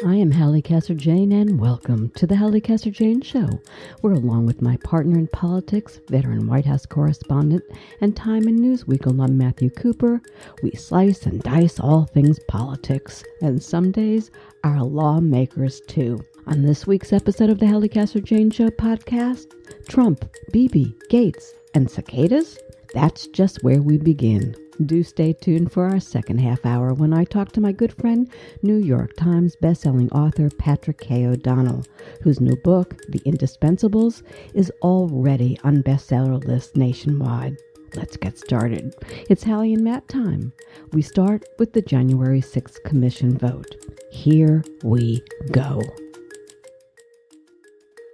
I am Halli Casser-Jayne, and welcome to the Halli Casser-Jayne Show, where along with my partner in politics, veteran White House correspondent, and Time and Newsweek alum Matthew Cooper, we slice and dice all things politics, and some days our lawmakers too. On this week's episode of the Halli Casser-Jayne Show podcast, Trump, Bibi, Gaetz, and Cicadas? That's just where we begin. Do stay tuned for our second half hour when I talk to my good friend, New York Times bestselling author Patrick K. O'Donnell, whose new book, The Indispensibles, is already on bestseller lists nationwide. Let's get started. It's Halli and Matt time. We start with the January 6th Commission vote. Here we go.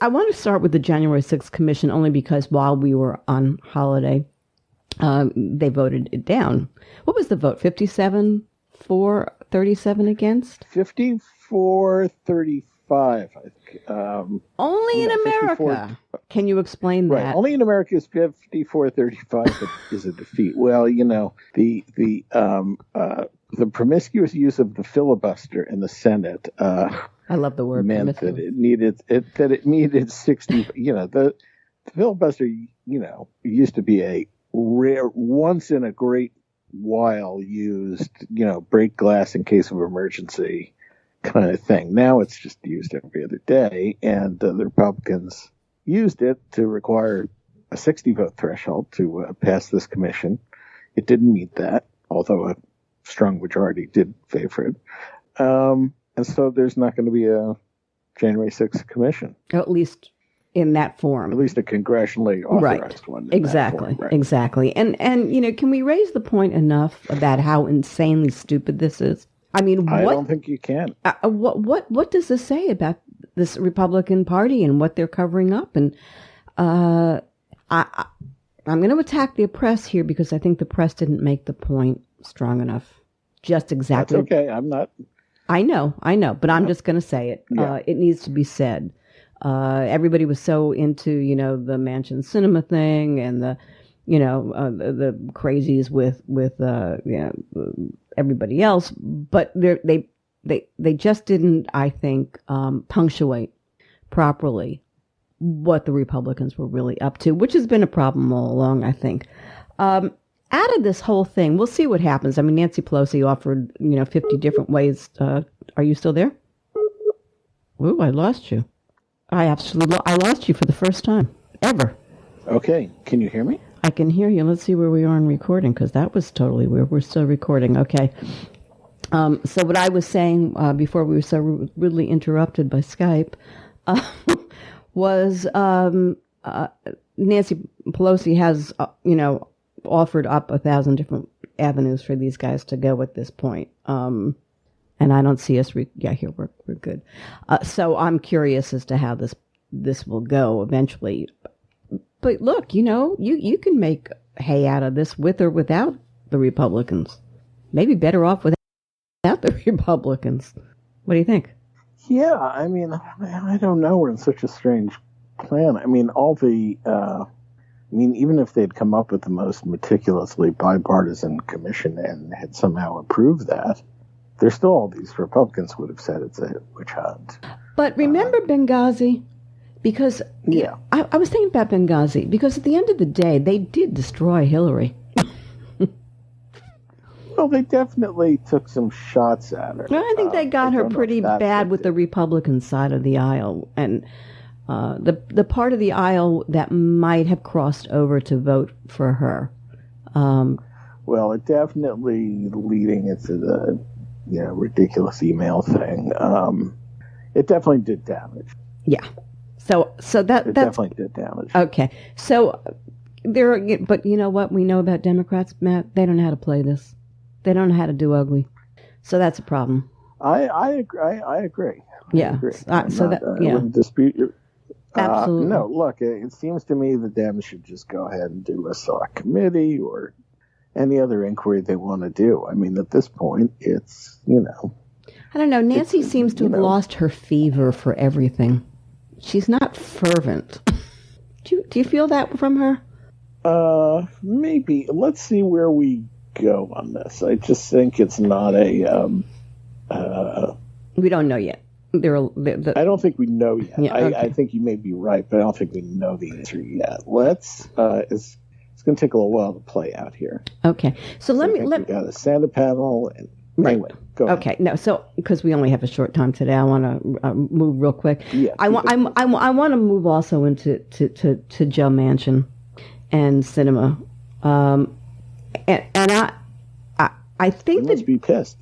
I want to start with the January 6th Commission only because while we were on holiday, they voted it down. What was the vote? 57 for, 37 against? 54-35, I think. Only in America. Can you explain that? Right. Only in America is 54-35 is a defeat. Well, you know, the promiscuous use of the filibuster in the Senate. I love the word meant promiscuous. that it needed 60. You know, the filibuster. You know, used to be a rare, once in a great while used, you know, break glass in case of emergency kind of thing. Now it's just used every other day, and the Republicans used it to require a 60 vote threshold to pass this commission. It didn't meet that, although a strong majority did favor it. And so there's not going to be a January 6th commission. At least in that form. At least a congressionally authorized one. Exactly. Form, right. Exactly. And, you know, can we raise the point enough about how insanely stupid this is? I mean, I don't think you can. What does this say about this Republican Party and what they're covering up? And I'm going to attack the press here because I think the press didn't make the point strong enough. Just exactly. That's okay. I'm not. I know, but I'm just going to say it. Yeah. It needs to be said. Everybody was so into, you know, the Manchin cinema thing and the, you know, the crazies with you know, everybody else, but they just didn't, I think, punctuate properly what the Republicans were really up to, which has been a problem all along, I think. Out of this whole thing, we'll see what happens. I mean, Nancy Pelosi offered, you know, 50 different ways. Are you still there? Ooh, I lost you. I lost you for the first time ever. Okay. Can you hear me? I can hear you. Let's see where we are in recording, because that was totally weird. We're still recording. Okay. So what I was saying before we were so rudely interrupted by Skype was Nancy Pelosi has, you know, offered up 1,000 different avenues for these guys to go at this point. And I don't see us. Here we're good. So I'm curious as to how this will go eventually. But look, you know, you can make hay out of this with or without the Republicans. Maybe better off without the Republicans. What do you think? Yeah, I mean, I don't know. We're in such a strange plan. I mean, even if they'd come up with the most meticulously bipartisan commission and had somehow approved that, there's still all these Republicans would have said it's a witch hunt. But remember Benghazi? Because I was thinking about Benghazi, because at the end of the day, they did destroy Hillary. Well, they definitely took some shots at her. I think they got her pretty bad with the Republican side of the aisle. And the part of the aisle that might have crossed over to vote for her. Well, it definitely leading into the ridiculous email thing. It definitely did damage. Yeah. So that definitely did damage. Okay. So but you know what we know about Democrats, Matt? They don't know how to play this. They don't know how to do ugly. So that's a problem. I agree. Yeah. I agree. I wouldn't dispute you. Absolutely. No, look, it seems to me the Dems should just go ahead and do a select committee or any other inquiry they want to do. I mean, at this point, it's, I don't know. Nancy seems to have lost her fever for everything. She's not fervent. Do you feel that from her? Maybe. Let's see where we go on this. I just think it's not a... we don't know yet. I don't think we know yet. Yeah, okay. I think you may be right, but I don't think we know the answer yet. It's going to take a little while to play out here. Okay, so let me. We got a Santa panel, and right. Anyway, go ahead. Okay, no, so because we only have a short time today, I want to move real quick. Yeah, I want to move also into to Joe Manchin and cinema, and I think you must be pissed.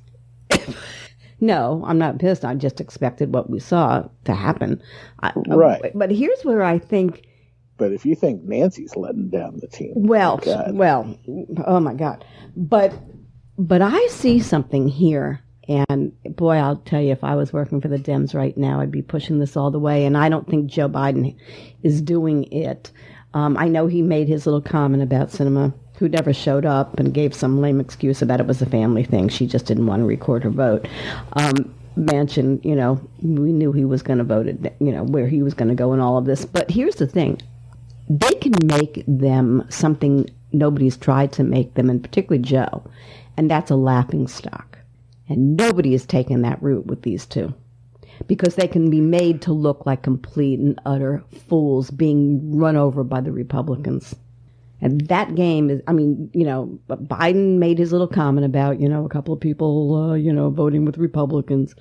No, I'm not pissed. I just expected what we saw to happen. Right. But here's where I think. But if you think Nancy's letting down the team, well, oh my God. But I see something here, and boy, I'll tell you, if I was working for the Dems right now, I'd be pushing this all the way. And I don't think Joe Biden is doing it. I know he made his little comment about cinema, who never showed up, and gave some lame excuse about it was a family thing. She just didn't want to record her vote. Manchin, we knew he was going to vote, where he was going to go in all of this. But here's the thing. They can make them something nobody's tried to make them, and particularly Joe, and that's a laughing stock. And nobody has taken that route with these two, because they can be made to look like complete and utter fools being run over by the Republicans. And that game is, Biden made his little comment about, a couple of people, voting with Republicans,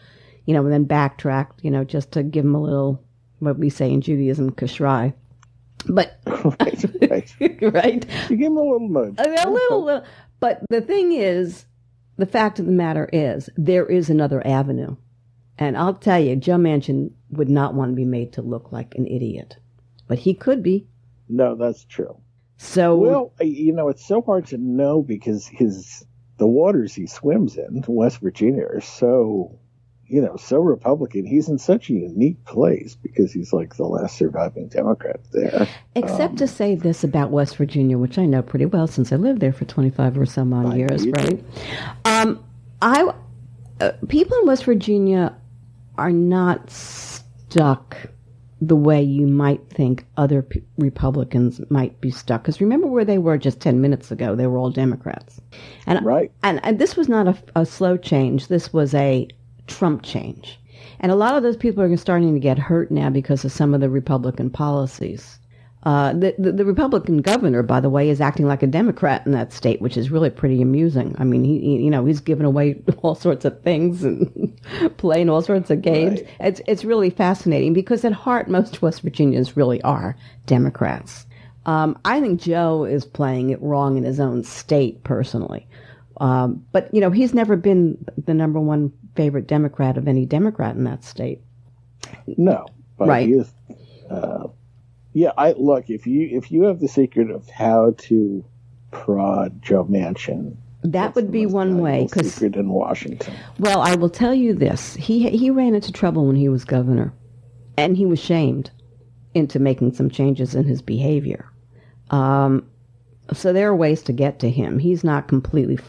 and then backtracked, just to give him a little, what we say in Judaism, kashrai. But, right. Right? You give him a little nudge. A little. But the thing is, the fact of the matter is, there is another avenue. And I'll tell you, Joe Manchin would not want to be made to look like an idiot. But he could be. No, that's true. So, well, it's so hard to know because the waters he swims in, West Virginia, are so Republican. He's in such a unique place because he's like the last surviving Democrat there. Except to say this about West Virginia, which I know pretty well since I lived there for 25 or some odd years, right? People in West Virginia are not stuck the way you might think other Republicans might be stuck. Because remember where they were just 10 minutes ago. They were all Democrats. And, right. And this was not a slow change. This was a Trump change. And a lot of those people are starting to get hurt now because of some of the Republican policies. The Republican governor, by the way, is acting like a Democrat in that state, which is really pretty amusing. I mean, he's giving away all sorts of things and playing all sorts of games. Right. It's really fascinating because at heart, most West Virginians really are Democrats. I think Joe is playing it wrong in his own state, personally. But he's never been the number one favorite Democrat of any Democrat in that state. No, but right. He is. Look, if you have the secret of how to prod Joe Manchin, that would be one way. Secret in Washington. Well, I will tell you this: he ran into trouble when he was governor, and he was shamed into making some changes in his behavior. So there are ways to get to him. He's not completely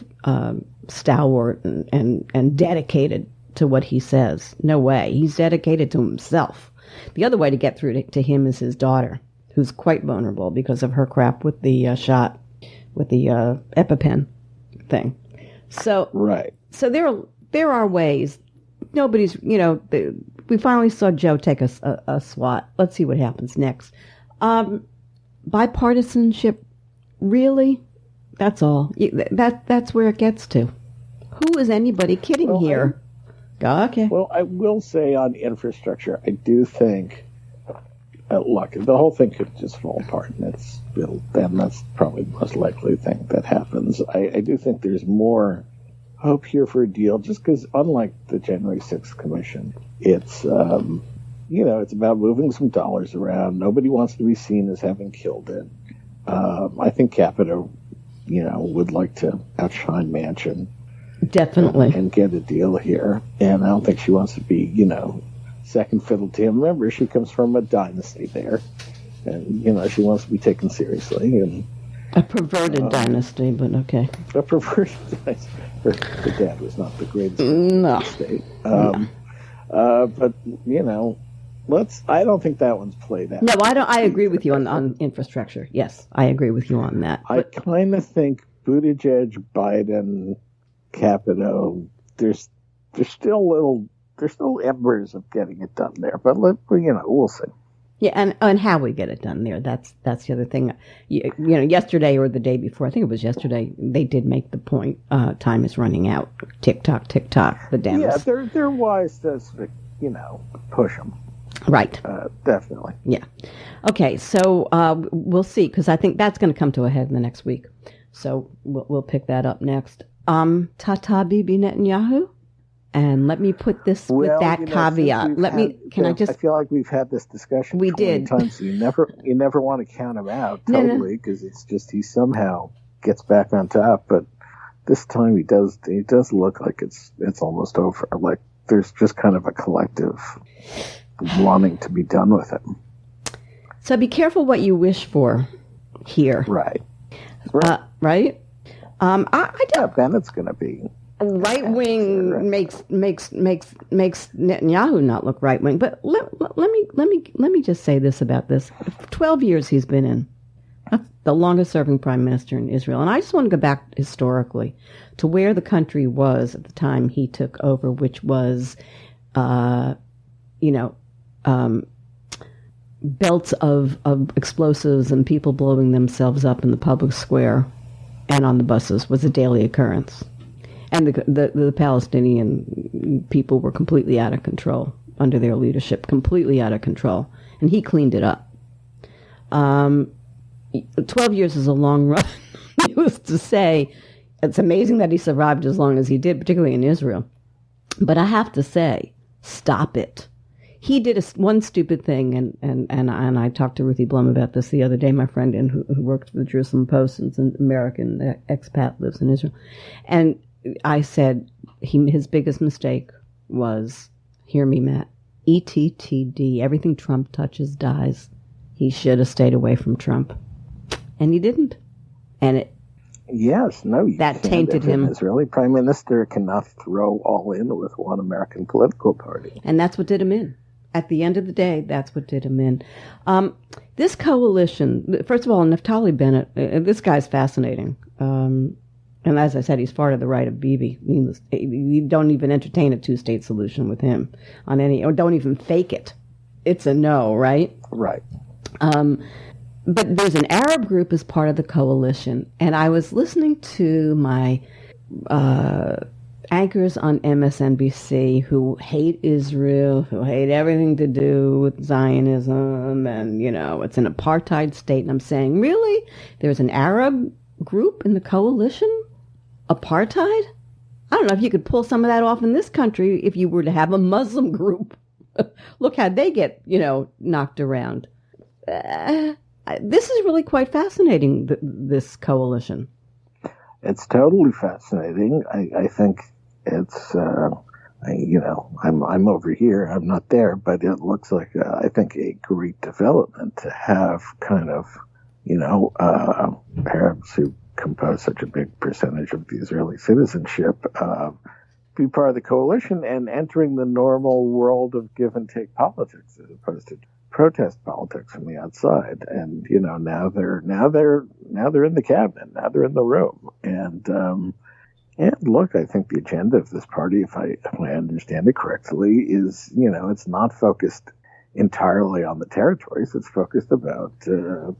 stalwart and dedicated to what he says. No way. He's dedicated to himself. The other way to get through to him is his daughter, who's quite vulnerable because of her crap with the shot, with the EpiPen thing. So right. So there are ways. Nobody's, we finally saw Joe take a swat. Let's see what happens next. Bipartisanship, really? That's all. That's where it gets to. Who is anybody kidding here? Okay. Well, I will say on infrastructure, I do think, look, the whole thing could just fall apart, and that's probably the most likely thing that happens. I do think there's more hope here for a deal, just because unlike the January 6th Commission, it's it's about moving some dollars around. Nobody wants to be seen as having killed it. I think Capito, would like to outshine Manchin. Definitely. And get a deal here. And I don't think she wants to be, second fiddle to him. Remember, she comes from a dynasty there. And, she wants to be taken seriously. And a perverted dynasty, but okay. A perverted dynasty. Her dad was not the greatest no. state. But, I don't think that one's played out. No, I don't. I agree with you on infrastructure. Yes, I agree with you on that. I kind of think Buttigieg, Biden, Capito, there's still a little there's still embers of getting it done there, but we'll see. Yeah, and how we get it done there. That's the other thing. Yesterday or the day before, I think it was yesterday, they did make the point. Time is running out. Tick tock, the Dems. Yeah, they're wise to push them. Right. Definitely. Yeah. Okay, so we'll see, because I think that's going to come to a head in the next week. So we'll pick that up next. Ta-ta, Bibi Netanyahu. And let me put this with that caveat. I feel like we've had this discussion. We 20 did. Times. So you never want to count him out totally, because it's just he somehow gets back on top. But this time he does look like it's almost over. Like there's just kind of a collective wanting to be done with it. So be careful what you wish for here. Right. Right. I don't. Bennett's going to be. Right wing makes Netanyahu not look right wing. But let me just say this about this: 12 years he's been in, the longest serving prime minister in Israel, and I just want to go back historically to where the country was at the time he took over, which was, belts of explosives and people blowing themselves up in the public square and on the buses was a daily occurrence. And the Palestinian people were completely out of control under their leadership, completely out of control. And he cleaned it up. 12 years is a long run. Needless to say, it's amazing that he survived as long as he did, particularly in Israel. But I have to say, stop it. He did one stupid thing, and I talked to Ruthie Blum about this the other day, my friend who works for the Jerusalem Post and is an American expat, lives in Israel. And I said his biggest mistake was, hear me, Matt, ETTD, everything Trump touches dies. He should have stayed away from Trump. And he didn't. And that tainted him. An Israeli prime minister cannot throw all in with one American political party. And that's what did him in. At the end of the day, that's what did him in. This coalition, first of all, Naftali Bennett, this guy's fascinating. And as I said, he's far to the right of Bibi. You don't even entertain a two-state solution with him or don't even fake it. It's a no, right? Right. But there's an Arab group as part of the coalition, and I was listening to my anchors on MSNBC who hate Israel, who hate everything to do with Zionism, and, it's an apartheid state. And I'm saying, really? There's an Arab group in the coalition? Apartheid? I don't know if you could pull some of that off in this country if you were to have a Muslim group. Look how they get, knocked around. This is really quite fascinating, this coalition. It's totally fascinating. I think it's, I'm over here. I'm not there, but it looks like, I think, a great development to have kind of, Arabs who compose such a big percentage of the Israeli citizenship, be part of the coalition and entering the normal world of give and take politics as opposed to protest politics from the outside. And now they're in the cabinet, now they're in the room. And look, I think the agenda of this party, if I understand it correctly, is it's not focused entirely on the territories. It's focused about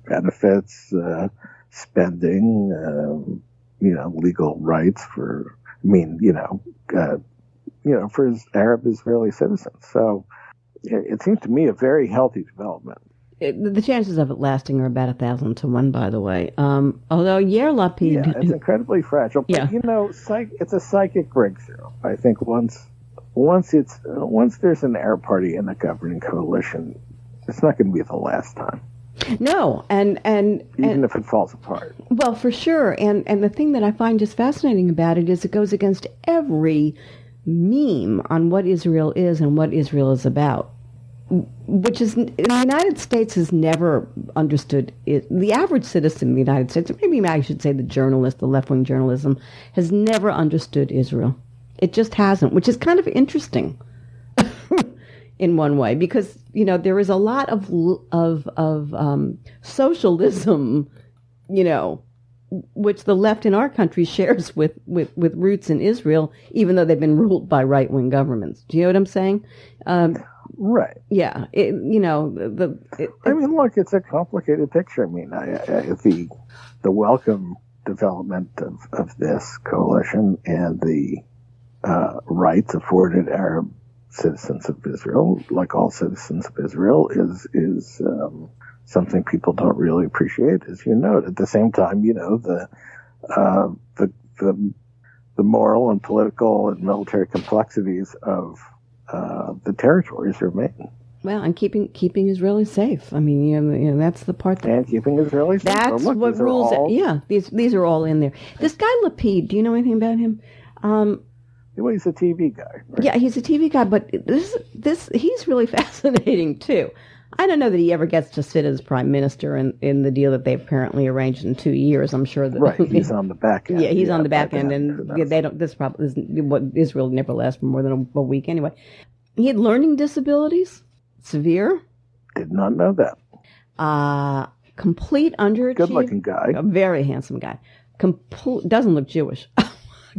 benefits, spending, legal rights for Arab Israeli citizens. So it seems to me a very healthy development. The chances of it lasting are about 1,000 to 1, by the way. Although Yair Lapid, it's incredibly fragile. But it's a psychic breakthrough. I think once there's an Arab party in a governing coalition, it's not going to be the last time. No, and even if it falls apart. Well, for sure. And the thing that I find just fascinating about it is it goes against every meme on what Israel is and what Israel is about, which is, the United States has never understood it. The average citizen in the United States, or maybe I should say the journalist, the left-wing journalism, has never understood Israel. It just hasn't, which is kind of interesting in one way, because there is a lot of socialism, which the left in our country shares with roots in Israel, even though they've been ruled by right-wing governments. Do you know what I'm saying? Right. Yeah. I mean, look, it's a complicated picture. I mean, the welcome development of this coalition and the rights afforded Arab citizens of Israel, like all citizens of Israel, is something people don't really appreciate, as you note. At the same time, the moral and political and military complexities of the territories remain. Well, and keeping Israelis safe. I mean, that's the part that... And keeping Israelis safe. That's what rules... These are all in there. This guy Lapid, do you know anything about him? Well, he's a TV guy. Right? Yeah, he's a TV guy, but he's really fascinating, too. I don't know that he ever gets to sit as prime minister in the deal that they apparently arranged in 2 years. I'm sure that... Right, he's on the back end. Yeah, he's on the back end, and they don't... This probably is what Israel never lasts for more than a week anyway. He had learning disabilities, severe. Did not know that. Complete underachievement. Good-looking guy. A very handsome guy. Doesn't look Jewish. I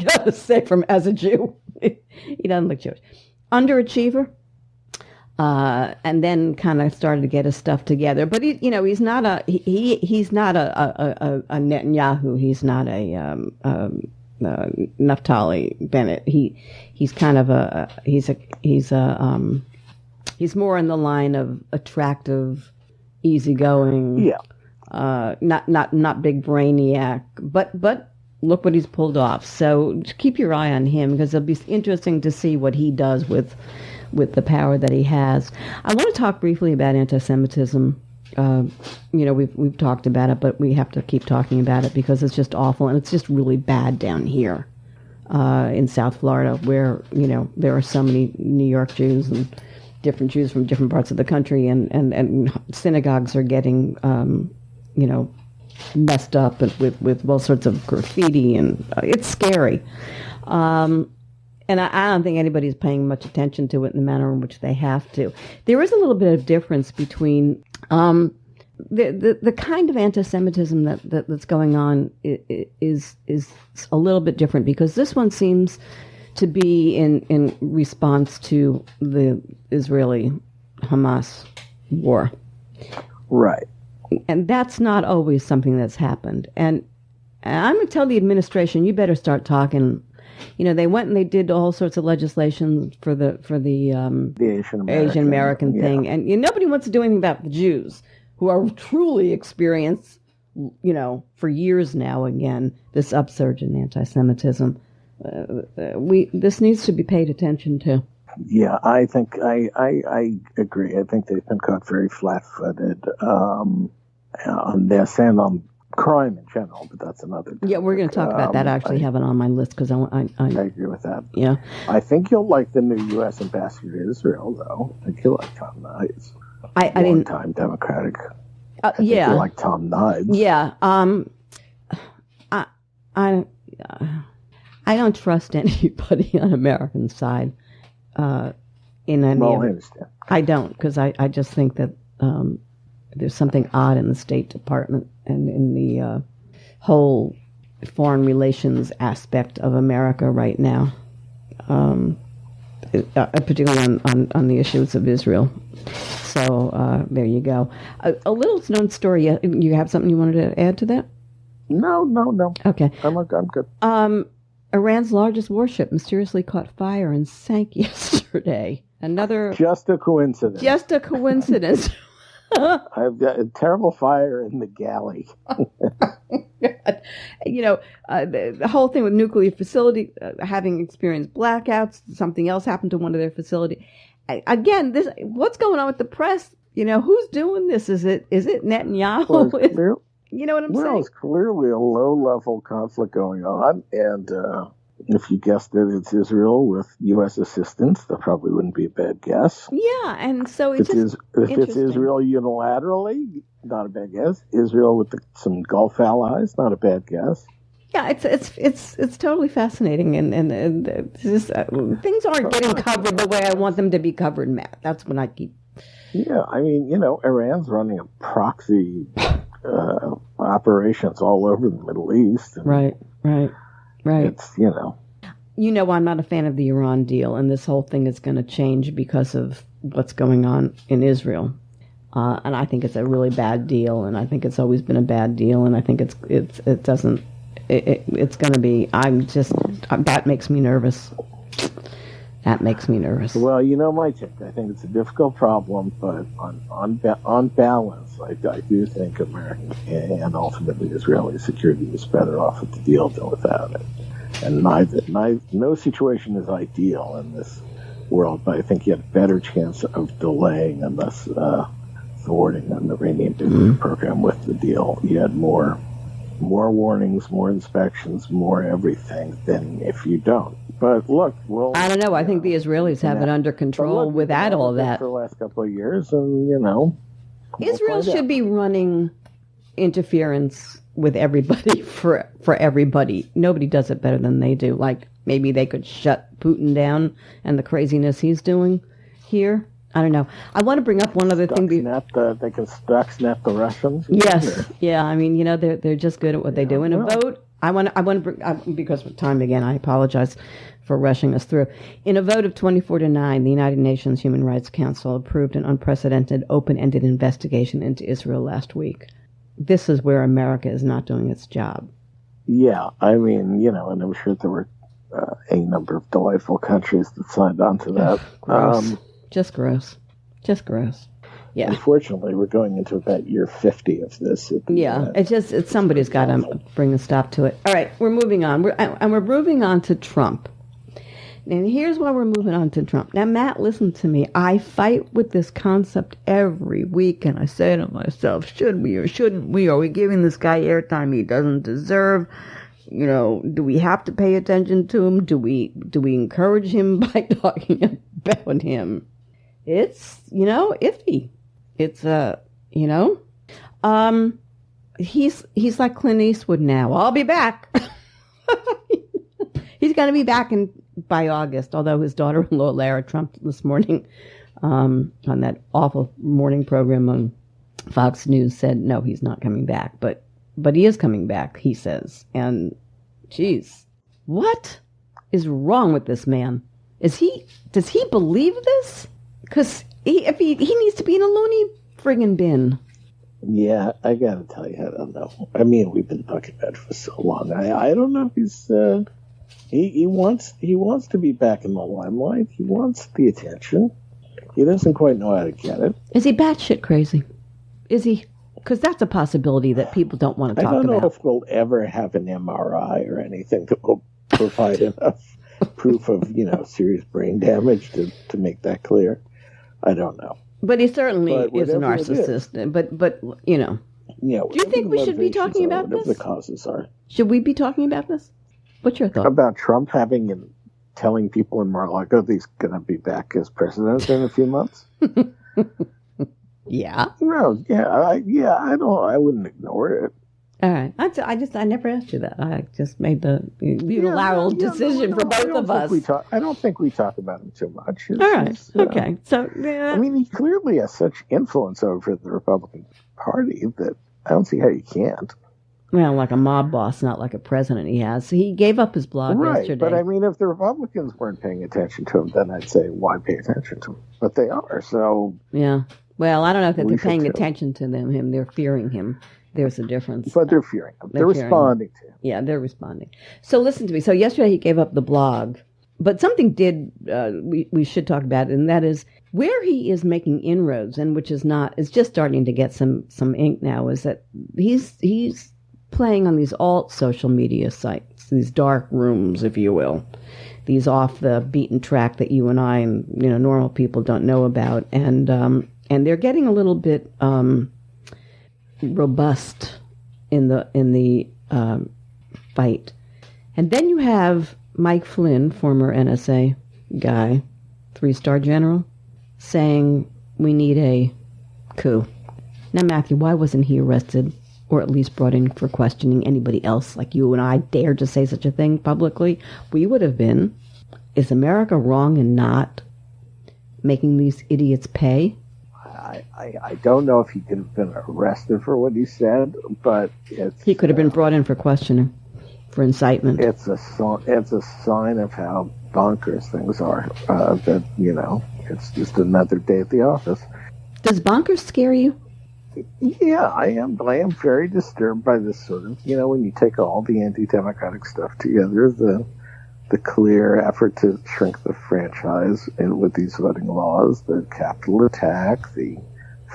gotta say, as a Jew, he doesn't look Jewish. Underachiever. And then kind of started to get his stuff together. But he's not a Netanyahu. He's not a Naftali Bennett. He's kind of he's more in the line of attractive, easygoing. Yeah. Not big brainiac, but look what he's pulled off. So keep your eye on him, because it'll be interesting to see what he does with the power that he has. I want to talk briefly about anti-Semitism. We've talked about it, but we have to keep talking about it because it's just awful, and it's just really bad down here in South Florida, where there are so many New York Jews and different Jews from different parts of the country, and synagogues are getting messed up with all sorts of graffiti, and it's scary. And I don't think anybody's paying much attention to it in the manner in which they have to. There is a little bit of difference between the kind of anti-Semitism that's going on is a little bit different, because this one seems to be in response to the Israeli-Hamas war. Right. And that's not always something that's happened. And I'm going to tell the administration, you better start talking. They went and they did all sorts of legislation for the Asian American thing, and nobody wants to do anything about the Jews, who are truly experienced, for years now. Again, this upsurge in anti-Semitism. This needs to be paid attention to. Yeah, I think I agree. I think they've been caught very flat-footed on this and on crime in general, but that's another topic. Yeah, we're going to talk about that. I actually have it on my list because I agree with that. Yeah. I think you'll like the new U.S. ambassador to Israel, though. I think you'll like Tom Knives. Long-time Democratic. Yeah. You like Tom Knives. Yeah. I don't trust anybody on American side in any. Well, I understand. I don't, because I just think that there's something odd in the State Department and in the whole foreign relations aspect of America right now, particularly on the issues of Israel. So there you go. A little known story. You have something you wanted to add to that? No. Okay. I'm good. Iran's largest warship mysteriously caught fire and sank yesterday. Just a coincidence. Just a coincidence. I've got a terrible fire in the galley. The whole thing with nuclear facility having experienced blackouts, something else happened to one of their facilities. Again, what's going on with the press? Who's doing this? Is it Netanyahu? Well, you know what I'm saying? Well, it's clearly a low-level conflict going on, and if you guessed it, it's Israel with U.S. assistance. That probably wouldn't be a bad guess. Yeah, and so if it's Israel unilaterally, not a bad guess. Israel with some Gulf allies, not a bad guess. Yeah, it's totally fascinating, and things aren't getting covered the way I want them to be covered, Matt. That's when I keep. Yeah, I mean, Iran's running a proxy operations all over the Middle East. And right. it's, I'm not a fan of the Iran deal, and this whole thing is going to change because of what's going on in Israel. And I think it's a really bad deal, and I think it's always been a bad deal, and I think it's going to be, that makes me nervous. That makes me nervous. Well, my take. I think it's a difficult problem, but on balance, I do think American and ultimately Israeli security is better off with the deal than without it. And no situation is ideal in this world, but I think you had a better chance of delaying and thus thwarting an Iranian nuclear program with the deal. You had more warnings, more inspections, more everything than if you don't. But look, I don't know. I think the Israelis have it under control without all that. For the last couple of years, and Israel should be running interference with everybody for everybody. Nobody does it better than they do. Like maybe they could shut Putin down and the craziness he's doing here. I don't know. I want to bring up one other thing. They can Stuxnet the Russians. Yes. Yeah. I mean, they're just good at what they do. In a vote, I want to bring, because of time again, I apologize for rushing us through. In a vote of 24-9, the United Nations Human Rights Council approved an unprecedented, open-ended investigation into Israel last week. This is where America is not doing its job. Yeah. I mean, and I'm sure there were a number of delightful countries that signed on to that. Gross. Just gross. Yeah. Unfortunately, we're going into about year 50 of this. Yeah. It's somebody's got to bring a stop to it. All right. We're moving on. We're moving on to Trump. And here's why we're moving on to Trump. Now, Matt, listen to me. I fight with this concept every week, and I say to myself, should we or shouldn't we? Are we giving this guy airtime he doesn't deserve? Do we have to pay attention to him? Do we encourage him by talking about him? It's, iffy. It's, he's like Clint Eastwood now. I'll be back. He's going to be back by August, although his daughter-in-law, Lara Trump, this morning, on that awful morning program on Fox News said, no, he's not coming back. But he is coming back, he says. And, geez, what is wrong with this man? Does he believe this? Because he needs to be in a loony friggin' bin. Yeah, I gotta tell you, I don't know. I mean, we've been talking about it for so long. I don't know if he's he wants to be back in the limelight. He wants the attention. He doesn't quite know how to get it. Is he batshit crazy? Is he? Because that's a possibility that people don't want to talk about. I don't know if we'll ever have an MRI or anything that will provide enough proof of serious brain damage to make that clear. I don't know. But he certainly is a narcissist. But Yeah. Do you think we should be talking about this? Whatever the causes are. Should we be talking about this? What's your thought? About Trump having and telling people in Mar-a-Lago that he's going to be back as president in a few months? Yeah. No. Yeah. I wouldn't ignore it. All right. I never asked you that. I just made the unilateral decision for both of us. I don't think we talk about him too much. All right. Okay. So, I mean, he clearly has such influence over the Republican Party that I don't see how you can't. Well, like a mob boss, not like a president he has. He gave up his blog yesterday. But I mean, if the Republicans weren't paying attention to him, then I'd say, why pay attention to him? But they are, so... Yeah. Well, I don't know if they're paying attention to him. They're fearing him. There's a difference. But they're fearing him. They're responding to him. Yeah, they're responding. So listen to me. So yesterday he gave up the blog. But something we should talk about, and that is where he is making inroads, and which is just starting to get some ink now, is that he's playing on these alt social media sites, these dark rooms, if you will, these off the beaten track that you and I and normal people don't know about, and they're getting a little bit robust in the fight. And then you have Mike Flynn, former NSA guy, 3-star general, saying we need a coup. Now, Matthew, why wasn't he arrested or at least brought in for questioning? Anybody else like you and I dared to say such a thing publicly? We would have been. Is America wrong in not making these idiots pay? I don't know if he could have been arrested for what he said, but he could have been brought in for questioning, for incitement. It's a sign of how bonkers things are. That it's just another day at the office. Does bonkers scare you? Yeah, I am very disturbed by this sort of, when you take all the anti-democratic stuff together, the clear effort to shrink the franchise and with these voting laws, the Capitol attack, the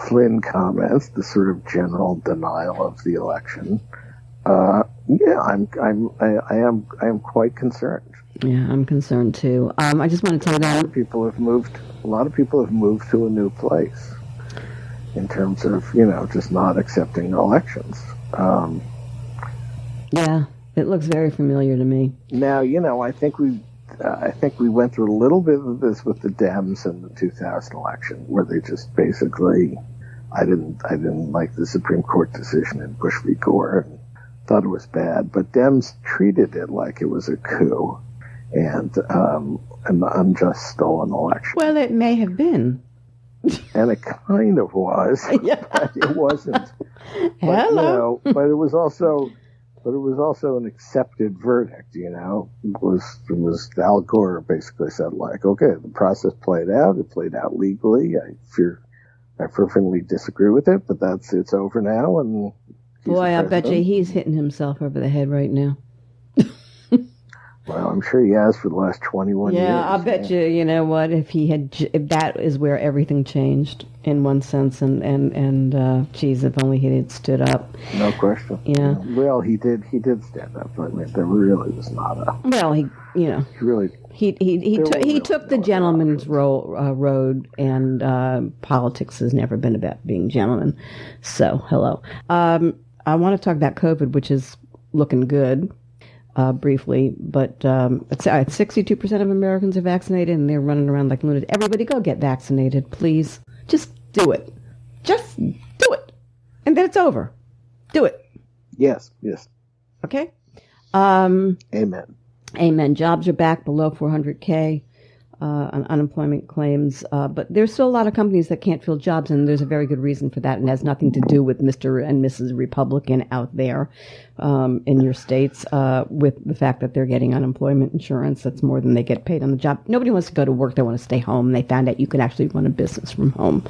Flynn comments, the sort of general denial of the election. I am quite concerned. Yeah, I'm concerned too. I just want to tell you that a lot of people have moved to a new place in terms of, just not accepting elections. Yeah, it looks very familiar to me. Now, I think we went through a little bit of this with the Dems in the 2000 election, where they just basically, I didn't like the Supreme Court decision in Bush v. Gore and thought it was bad, but Dems treated it like it was a coup and an unjust stolen election. Well, it may have been. And it kind of was, but it wasn't. Hello. But it was also an accepted verdict. It was Al Gore basically said, like, okay, the process played out. It played out legally. I fervently disagree with it, but it's over now. And boy, I bet you he's hitting himself over the head right now. Well, I'm sure he has for the last 21 years. Yeah, I bet you know what, if that is where everything changed in one sense, and geez, if only he had stood up. No question. Yeah. Well, he did stand up. I mean, there really was not a. Well, he took the gentleman's road, and politics has never been about being gentlemen. So, hello. I want to talk about COVID, which is looking good. Briefly, but 62% of Americans are vaccinated, and they're running around like lunatics. Everybody go get vaccinated, please. Just do it. Just do it. And then it's over. Do it. Yes. Okay? Amen. Jobs are back below 400K on unemployment claims, but there's still a lot of companies that can't fill jobs, and there's a very good reason for that, and has nothing to do with Mr. and Mrs. Republican out there in your states with the fact that they're getting unemployment insurance. That's more than they get paid on the job. Nobody wants to go to work. They want to stay home. They found out you can actually run a business from home.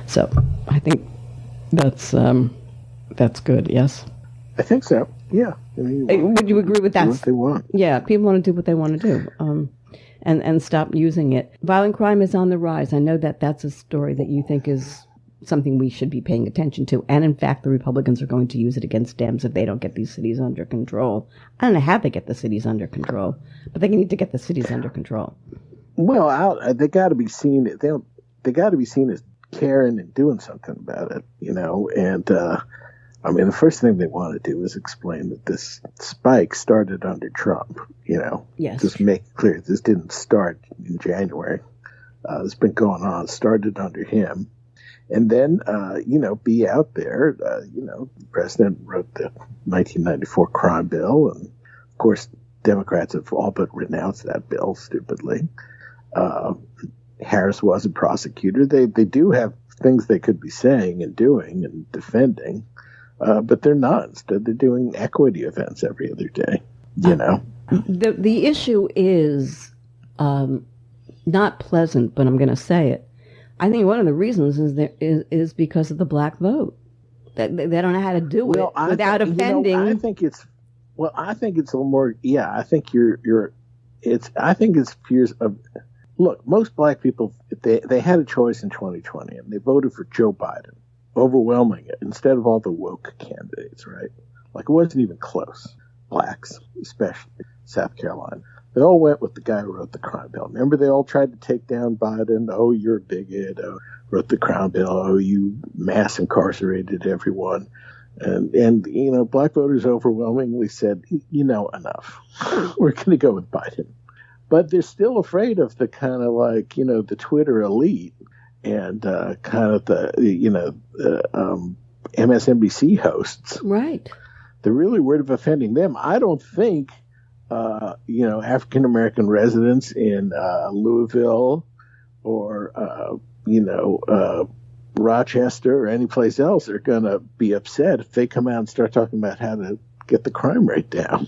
So I think that's good, yes? I think so, yeah. Would you agree with that? Do what they want. Yeah, people want to do what they want to do. And stop using it. Violent crime is on the rise. I know that's a story that you think is something we should be paying attention to. And in fact, the Republicans are going to use it against Dems if they don't get these cities under control. I don't know how they get the cities under control, but they need to get the cities under control. Well, they got to be seen. They got to be seen as caring and doing something about it, And I mean, the first thing they want to do is explain that this spike started under Trump, Yes. Just make it clear this didn't start in January. It's been going on, started under him. And then, be out there. The president wrote the 1994 crime bill. And, of course, Democrats have all but renounced that bill, stupidly. Harris was a prosecutor. They do have things they could be saying and doing and defending. But they're not. Instead, they're doing equity events every other day, The issue is not pleasant, but I'm going to say it. I think one of the reasons is because of the black vote. That they don't know how to do it without offending. I think it's a little more. Yeah, I think I think it's fears of. Look, most black people they had a choice in 2020, and they voted for Joe Biden. Overwhelming it instead of all the woke candidates, right? Like, it wasn't even close. Blacks, especially South Carolina, they all went with the guy who wrote the crime bill. Remember, they all tried to take down Biden. Oh, you're a bigot. Oh, wrote the crime bill. Oh, you mass incarcerated everyone. And black voters overwhelmingly said, enough. We're going to go with Biden. But they're still afraid of the kind of the Twitter elite. And kind of the MSNBC hosts, right? They're really worried of offending them. I don't think African American residents in Louisville or Rochester or any place else are going to be upset if they come out and start talking about how to get the crime rate down.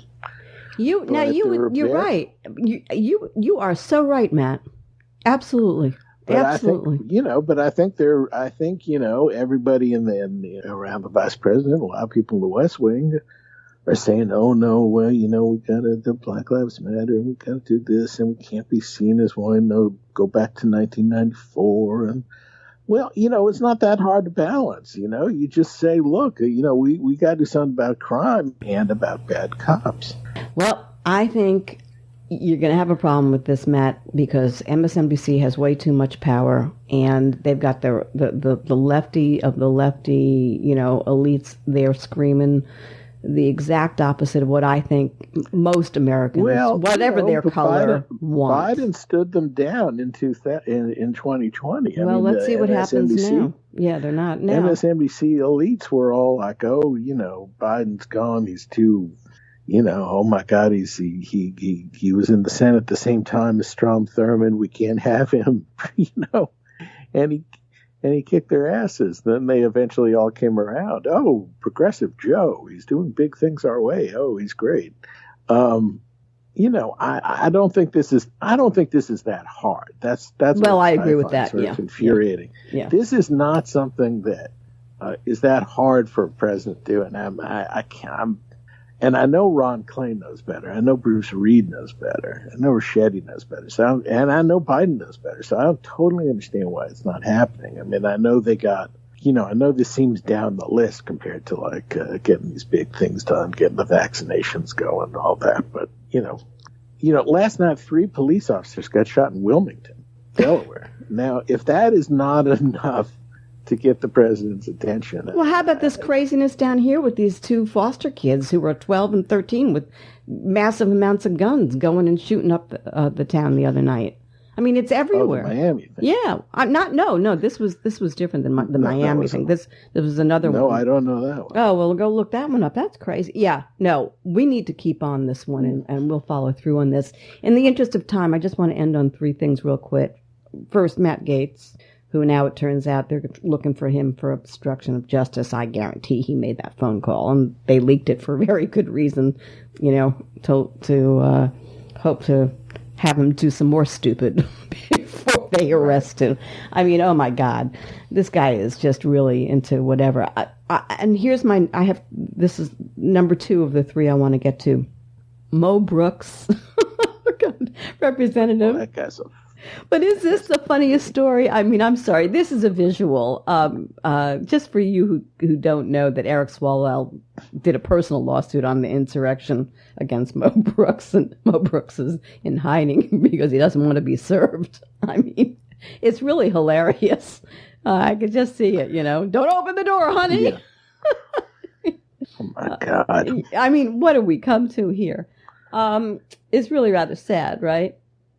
You're right. You are so right, Matt. Absolutely. But Absolutely. I think everybody around the vice president, a lot of people in the West Wing are saying, "Oh no, well, we got to the Black Lives Matter, and we got to do this, and we can't be seen as one. No, go back to 1994." And well, it's not that hard to balance. You just say, "Look, we got to do something about crime and about bad cops." Well, I think you're going to have a problem with this, Matt, because MSNBC has way too much power, and they've got the lefty of the lefty, elites there screaming the exact opposite of what I think most Americans, whatever their color, want. Biden stood them down in 2020. Well, let's see what happens now. Yeah, they're not now. MSNBC elites were all like, "Oh, Biden's gone. He's too." Oh my God, he was in the Senate at the same time as Strom Thurmond. We can't have him, and he kicked their asses. Then they eventually all came around. Oh, Progressive Joe, he's doing big things our way. Oh, he's great. I don't think this is that hard. That's well, I agree with that. Sort of infuriating. Yeah. This is not something that is that hard for a president to do, and and I know Ron Clay knows better. I know Bruce Reed knows better. I know Ricchetti knows better. And I know Biden knows better. So I don't totally understand why it's not happening. I mean, I know they got, I know this seems down the list compared to getting these big things done, getting the vaccinations going and all that. But, last night 3 police officers got shot in Wilmington, Delaware. Now, if that is not enough to get the president's attention. Well, how about this craziness down here with these 2 foster kids who were 12 and 13 with massive amounts of guns going and shooting up the town the other night? I mean, it's everywhere. Oh, the Miami thing. Yeah, no. This was different than the Miami thing. This was another one. No, I don't know that one. Oh, well, go look that one up. That's crazy. Yeah, no, we need to keep on this one, and we'll follow through on this. In the interest of time, I just want to end on 3 things real quick. First, Matt Gaetz, who now it turns out they're looking for him for obstruction of justice. I guarantee he made that phone call, and they leaked it for a very good reason, to hope to have him do some more stupid before they arrest him. I mean, oh my God, this guy is just really into whatever. And here's this is number 2 of the 3 I want to get to. Mo Brooks, Representative. Oh, that guy's But is this the funniest story? I mean, I'm sorry. This is a visual. Just for you who don't know that Eric Swalwell did a personal lawsuit on the insurrection against Mo Brooks, and Mo Brooks is in hiding because he doesn't want to be served. I mean, it's really hilarious. I could just see it, Don't open the door, honey. Yeah. Oh, my God. I mean, what do we come to here? It's really rather sad, right?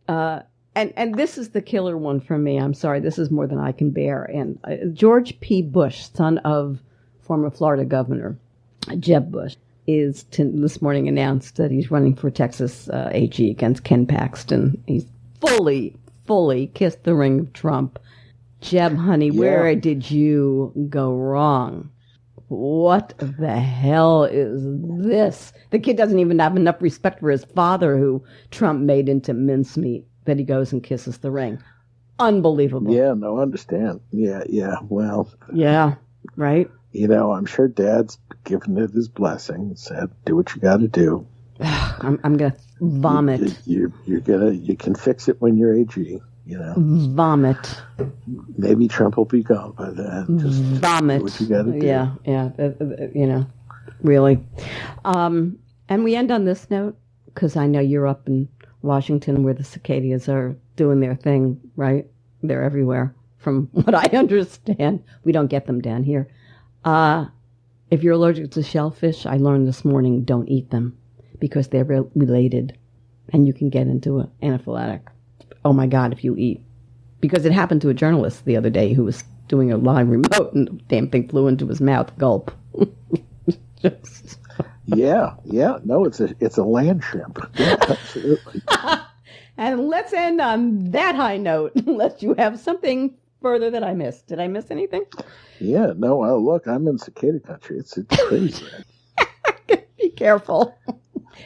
And this is the killer one for me. I'm sorry, this is more than I can bear. And George P. Bush, son of former Florida Governor Jeb Bush, is this morning announced that he's running for Texas AG against Ken Paxton. He's fully kissed the ring of Trump. Jeb, honey, where did you go wrong? What the hell is this? The kid doesn't even have enough respect for his father, who Trump made into mincemeat, that he goes and kisses the ring. Unbelievable. Yeah, no, I understand. Yeah, well. Yeah, right? I'm sure Dad's given it his blessing, said, do what you got to do. I'm going to vomit. You can fix it when you're AG, Vomit. Maybe Trump will be gone by then. Just vomit. Do what you got to do. Yeah, really. And we end on this note, because I know you're up in Washington where the cicadas are doing their thing, right? They're everywhere. From what I understand, we don't get them down here. If you're allergic to shellfish, I learned this morning, don't eat them because they're related and you can get into an anaphylactic. Oh my God, if you eat. Because it happened to a journalist the other day who was doing a live remote and the damn thing flew into his mouth. Gulp. Yeah. No, it's a land shrimp. Yeah, absolutely. And let's end on that high note, unless you have something further that I missed? Did I miss anything? Yeah, no, look, I'm in cicada country. It's crazy. Be careful.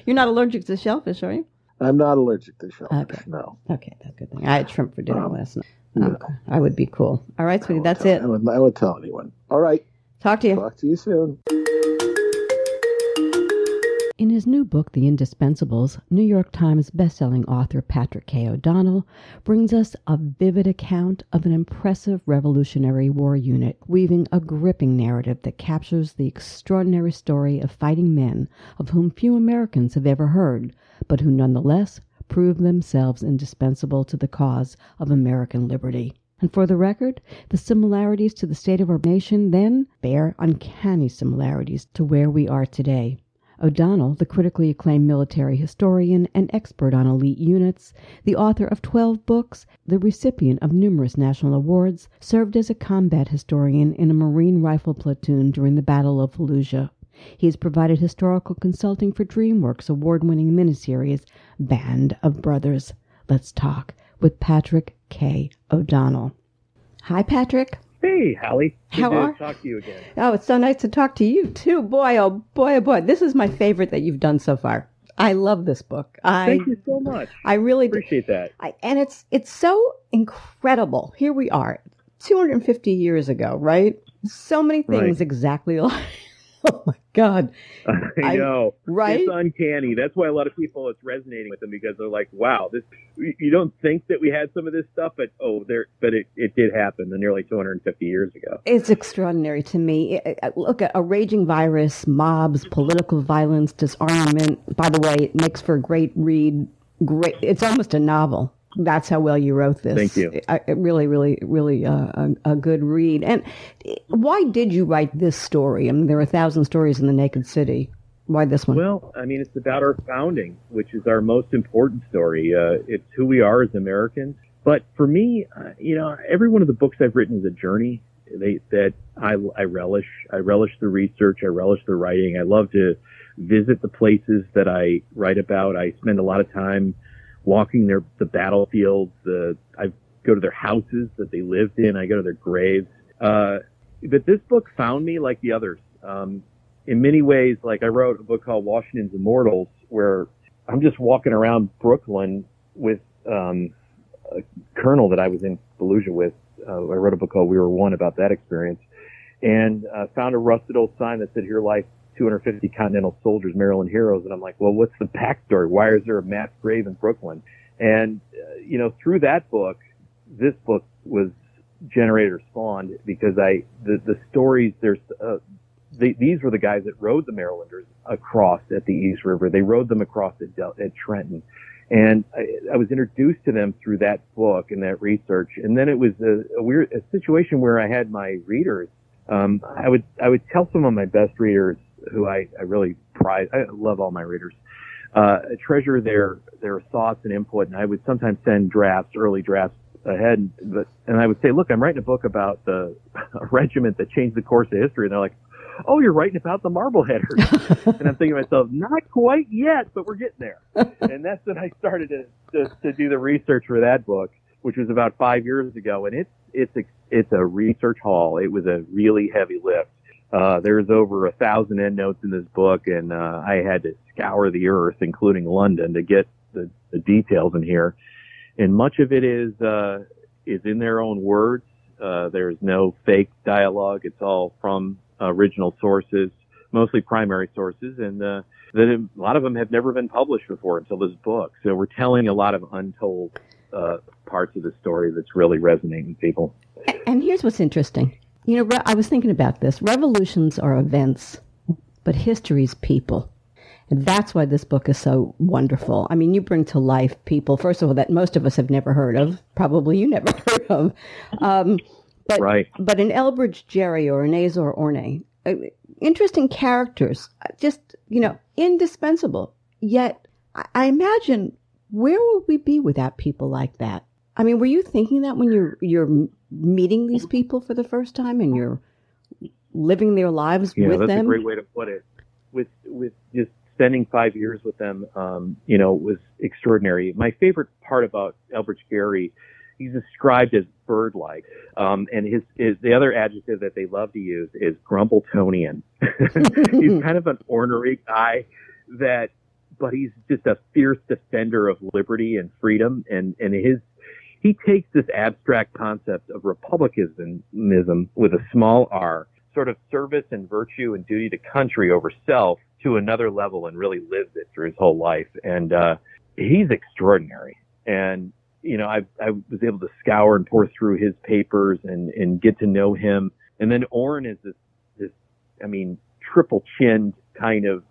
You're not allergic to shellfish, are you? I'm not allergic to shellfish, Okay. no. Okay, that's a good thing. I had shrimp for dinner last night. No. Okay. I would be cool. All right, sweetie, that's it. I would tell anyone. All right. Talk to you. Talk to you soon. In his new book, The Indispensibles, New York Times bestselling author Patrick K. O'Donnell brings us a vivid account of an impressive Revolutionary War unit, weaving a gripping narrative that captures the extraordinary story of fighting men of whom few Americans have ever heard, but who nonetheless proved themselves indispensable to the cause of American liberty. And for the record, the similarities to the state of our nation then bear uncanny similarities to where we are today. O'Donnell, the critically acclaimed military historian and expert on elite units, the author of 12 books, the recipient of numerous national awards, served as a combat historian in a Marine rifle platoon during the Battle of Fallujah. He has provided historical consulting for DreamWorks' award-winning miniseries, Band of Brothers. Let's talk with Patrick K. O'Donnell. Hi, Patrick. Hey, Halli. How are you? Good to talk to you again. Oh, it's so nice to talk to you, too. Boy, oh boy, oh boy. This is my favorite that you've done so far. I love this book. Thank you so much. I really appreciate that. And it's so incredible. Here we are, 250 years ago, right? So many things exactly like... Oh, my God. I know. Right? It's uncanny. That's why a lot of people, it's resonating with them because they're like, wow, this. You don't think that we had some of this stuff, but it did happen nearly 250 years ago. It's extraordinary to me. Look at a raging virus, mobs, political violence, disarmament. By the way, it makes for a great read. It's almost a novel. That's how well you wrote this. Thank you. Really, really, really a good read. And why did you write this story? I mean, there are 1,000 stories in The Naked City. Why this one? Well, I mean, it's about our founding, which is our most important story. It's who we are as Americans. But for me, every one of the books I've written is a journey that I relish. I relish the research. I relish the writing. I love to visit the places that I write about. I spend a lot of time walking the battlefields. I go to their houses that they lived in. I go to their graves. But this book found me like the others. In many ways, like I wrote a book called Washington's Immortals, where I'm just walking around Brooklyn with a colonel that I was in Fallujah with. I wrote a book called We Were One about that experience, and found a rusted old sign that said, "Here lie 250 Continental soldiers, Maryland heroes." And I'm like, well, what's the backstory? Why is there a mass grave in Brooklyn? And, through that book, this book was generated or spawned because the stories, these were the guys that rode the Marylanders across at the East River. They rode them across at Trenton. And I was introduced to them through that book and that research. And then it was a situation where I had my readers. I would tell some of my best readers, who I really prize. I love all my readers. Treasure their thoughts and input, and I would sometimes send early drafts ahead. And I would say, look, I'm writing a book about a regiment that changed the course of history. And they're like, oh, you're writing about the Marbleheaders. And I'm thinking to myself, not quite yet, but we're getting there. And that's when I started to do the research for that book, which was about 5 years ago. And it's a research haul. It was a really heavy lift. There's over 1,000 endnotes in this book, and I had to scour the earth, including London, to get the details in here. And much of it is in their own words. There's no fake dialogue. It's all from original sources, mostly primary sources, and a lot of them have never been published before until this book. So we're telling a lot of untold parts of the story that's really resonating with people. And here's what's interesting. I was thinking about this. Revolutions are events, but history's people. And that's why this book is so wonderful. I mean, you bring to life people, first of all, that most of us have never heard of. Probably you never heard of. Right. But an Elbridge Gerry or an Azor Orne, interesting characters, just, indispensable. Yet, I imagine, where would we be without people like that? I mean, were you thinking that when you're meeting these people for the first time and you're living their lives with them? Yeah, that's a great way to put it. With just spending 5 years with them, was extraordinary. My favorite part about Elbridge Gerry He's described as bird-like. And his the other adjective that they love to use is Grumbletonian. He's kind of an ornery guy but he's just a fierce defender of liberty and freedom. And he takes this abstract concept of republicanism with a small r, sort of service and virtue and duty to country over self, to another level, and really lives it through his whole life. And he's extraordinary. And I was able to scour and pour through his papers and get to know him. And then Orrin is this triple chinned kind of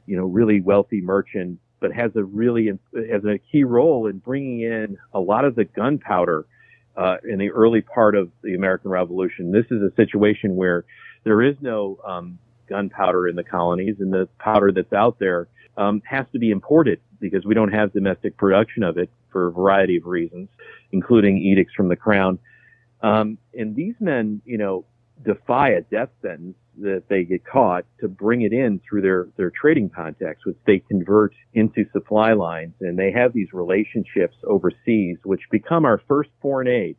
really wealthy merchant, but has a key role in bringing in a lot of the gunpowder in the early part of the American Revolution. This is a situation where there is no gunpowder in the colonies, and the powder that's out there has to be imported because we don't have domestic production of it for a variety of reasons, including edicts from the crown. And these men, defy a death sentence that they get caught to bring it in through their trading contacts, which they convert into supply lines. And they have these relationships overseas, which become our first foreign aid.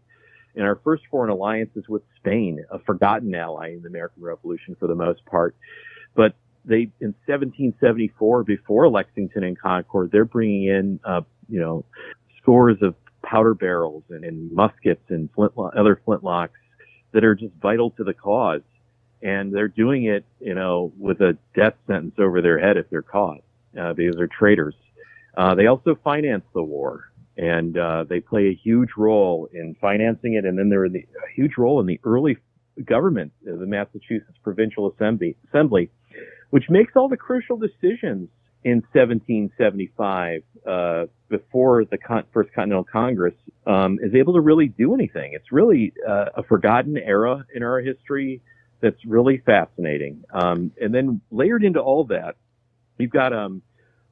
And our first foreign alliance is with Spain, a forgotten ally in the American Revolution for the most part. But in 1774, before Lexington and Concord, they're bringing in, scores of powder barrels and muskets and other flintlocks that are just vital to the cause. And they're doing it, with a death sentence over their head if they're caught, because they're traitors. They also finance the war, and they play a huge role in financing it. And then they're a huge role in the early government, the Massachusetts Provincial Assembly, which makes all the crucial decisions in 1775, before the First Continental Congress is able to really do anything. It's really a forgotten era in our history that's really fascinating. And then layered into all that, you've got a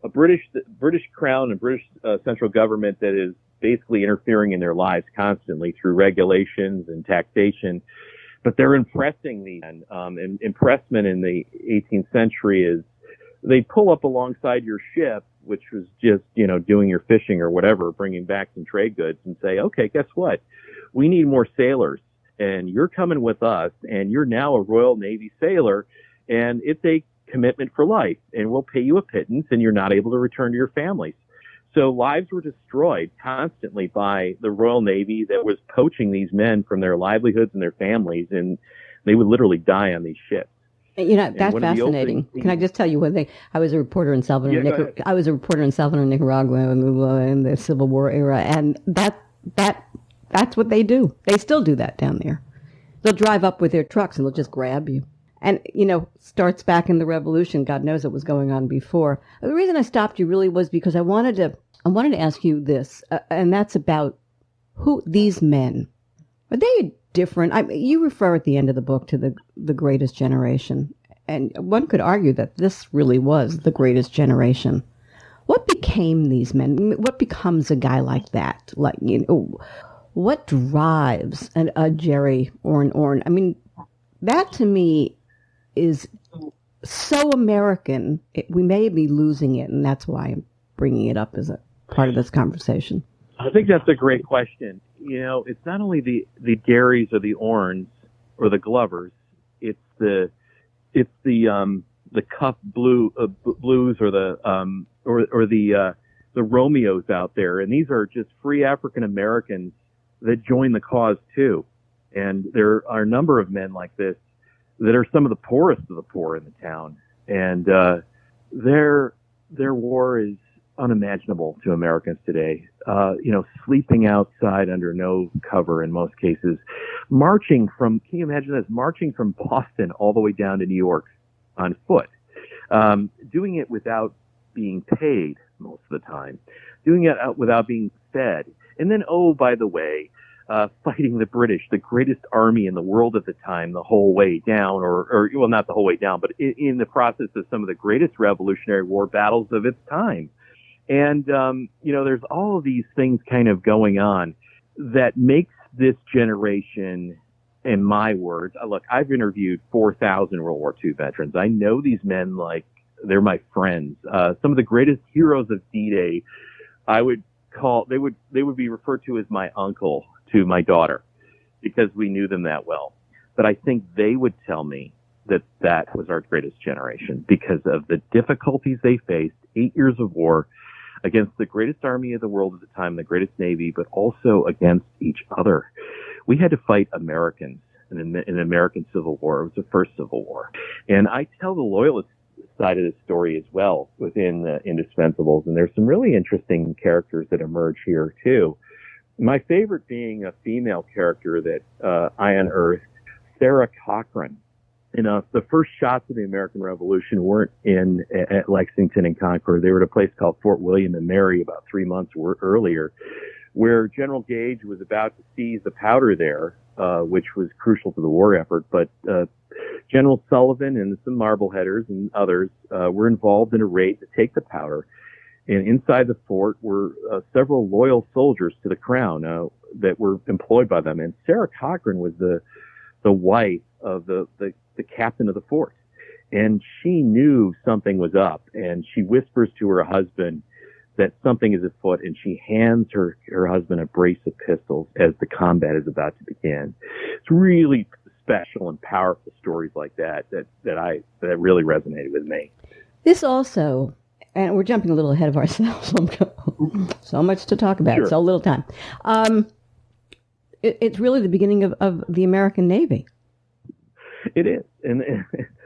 British crown and British central government that is basically interfering in their lives constantly through regulations and taxation. But they're impressing these men. And impressment in the 18th century is they pull up alongside your ship, which was just, doing your fishing or whatever, bringing back some trade goods, and say, okay, guess what? We need more sailors, and you're coming with us, and you're now a Royal Navy sailor, and it's a commitment for life, and we'll pay you a pittance, and you're not able to return to your families. So lives were destroyed constantly by the Royal Navy that was poaching these men from their livelihoods and their families, and they would literally die on these ships. That's fascinating. Can I just tell you one thing? I was a reporter in Salvador, Nicaragua in the Civil War era, and that's what they do. They still do that down there. They'll drive up with their trucks and they'll just grab you. And, starts back in the Revolution. God knows what was going on before. The reason I stopped you really was because I wanted to ask you this, and that's about who these men, are they different? You refer at the end of the book to the greatest generation, and one could argue that this really was the greatest generation. What became these men? What becomes a guy like that? What drives a Jerry or an Orrin? I mean, that to me is so American. We may be losing it, and that's why I'm bringing it up as a part of this conversation. I think that's a great question. It's not only the Garys or the Orrins or the Glovers. It's the Cuff Blues or the Romeos out there, and these are just free African Americans that join the cause too. And there are a number of men like this that are some of the poorest of the poor in the town, and their war is unimaginable to Americans today. Sleeping outside under no cover in most cases, can you imagine this? Marching from Boston all the way down to New York on foot, doing it without being paid most of the time, doing it without being fed. And then, by the way, fighting the British, the greatest army in the world at the time, the whole way down, or not the whole way down, but in the process of some of the greatest Revolutionary War battles of its time. And, there's all of these things kind of going on that makes this generation, in my words, look, I've interviewed 4,000 World War II veterans. I know these men like they're my friends. Some of the greatest heroes of D-Day, I would they would be referred to as my uncle to my daughter because we knew them that well. But I think they would tell me that was our greatest generation because of the difficulties they faced, 8 years of war against the greatest army of the world at the time, the greatest navy, but also against each other. We had to fight Americans in an American Civil War. It was the first Civil War. And I tell the loyalist side of the story as well within the Indispensibles. And there's some really interesting characters that emerge here too. My favorite being a female character that I unearthed, Sarah Cochran. The first shots of the American Revolution weren't at Lexington and Concord. They were at a place called Fort William and Mary about 3 months earlier, where General Gage was about to seize the powder there, which was crucial to the war effort. But General Sullivan and some Marbleheaders and others were involved in a raid to take the powder. And inside the fort were several loyal soldiers to the crown that were employed by them. And Sarah Cochran was the wife of the captain of the fort. And she knew something was up. And she whispers to her husband that something is afoot. And she hands her husband a brace of pistols as the combat is about to begin. It's really special and powerful stories like that really resonated with me. This also, and we're jumping a little ahead of ourselves. So much to talk about, Sure. So little time. It's really the beginning of the American Navy. It is. And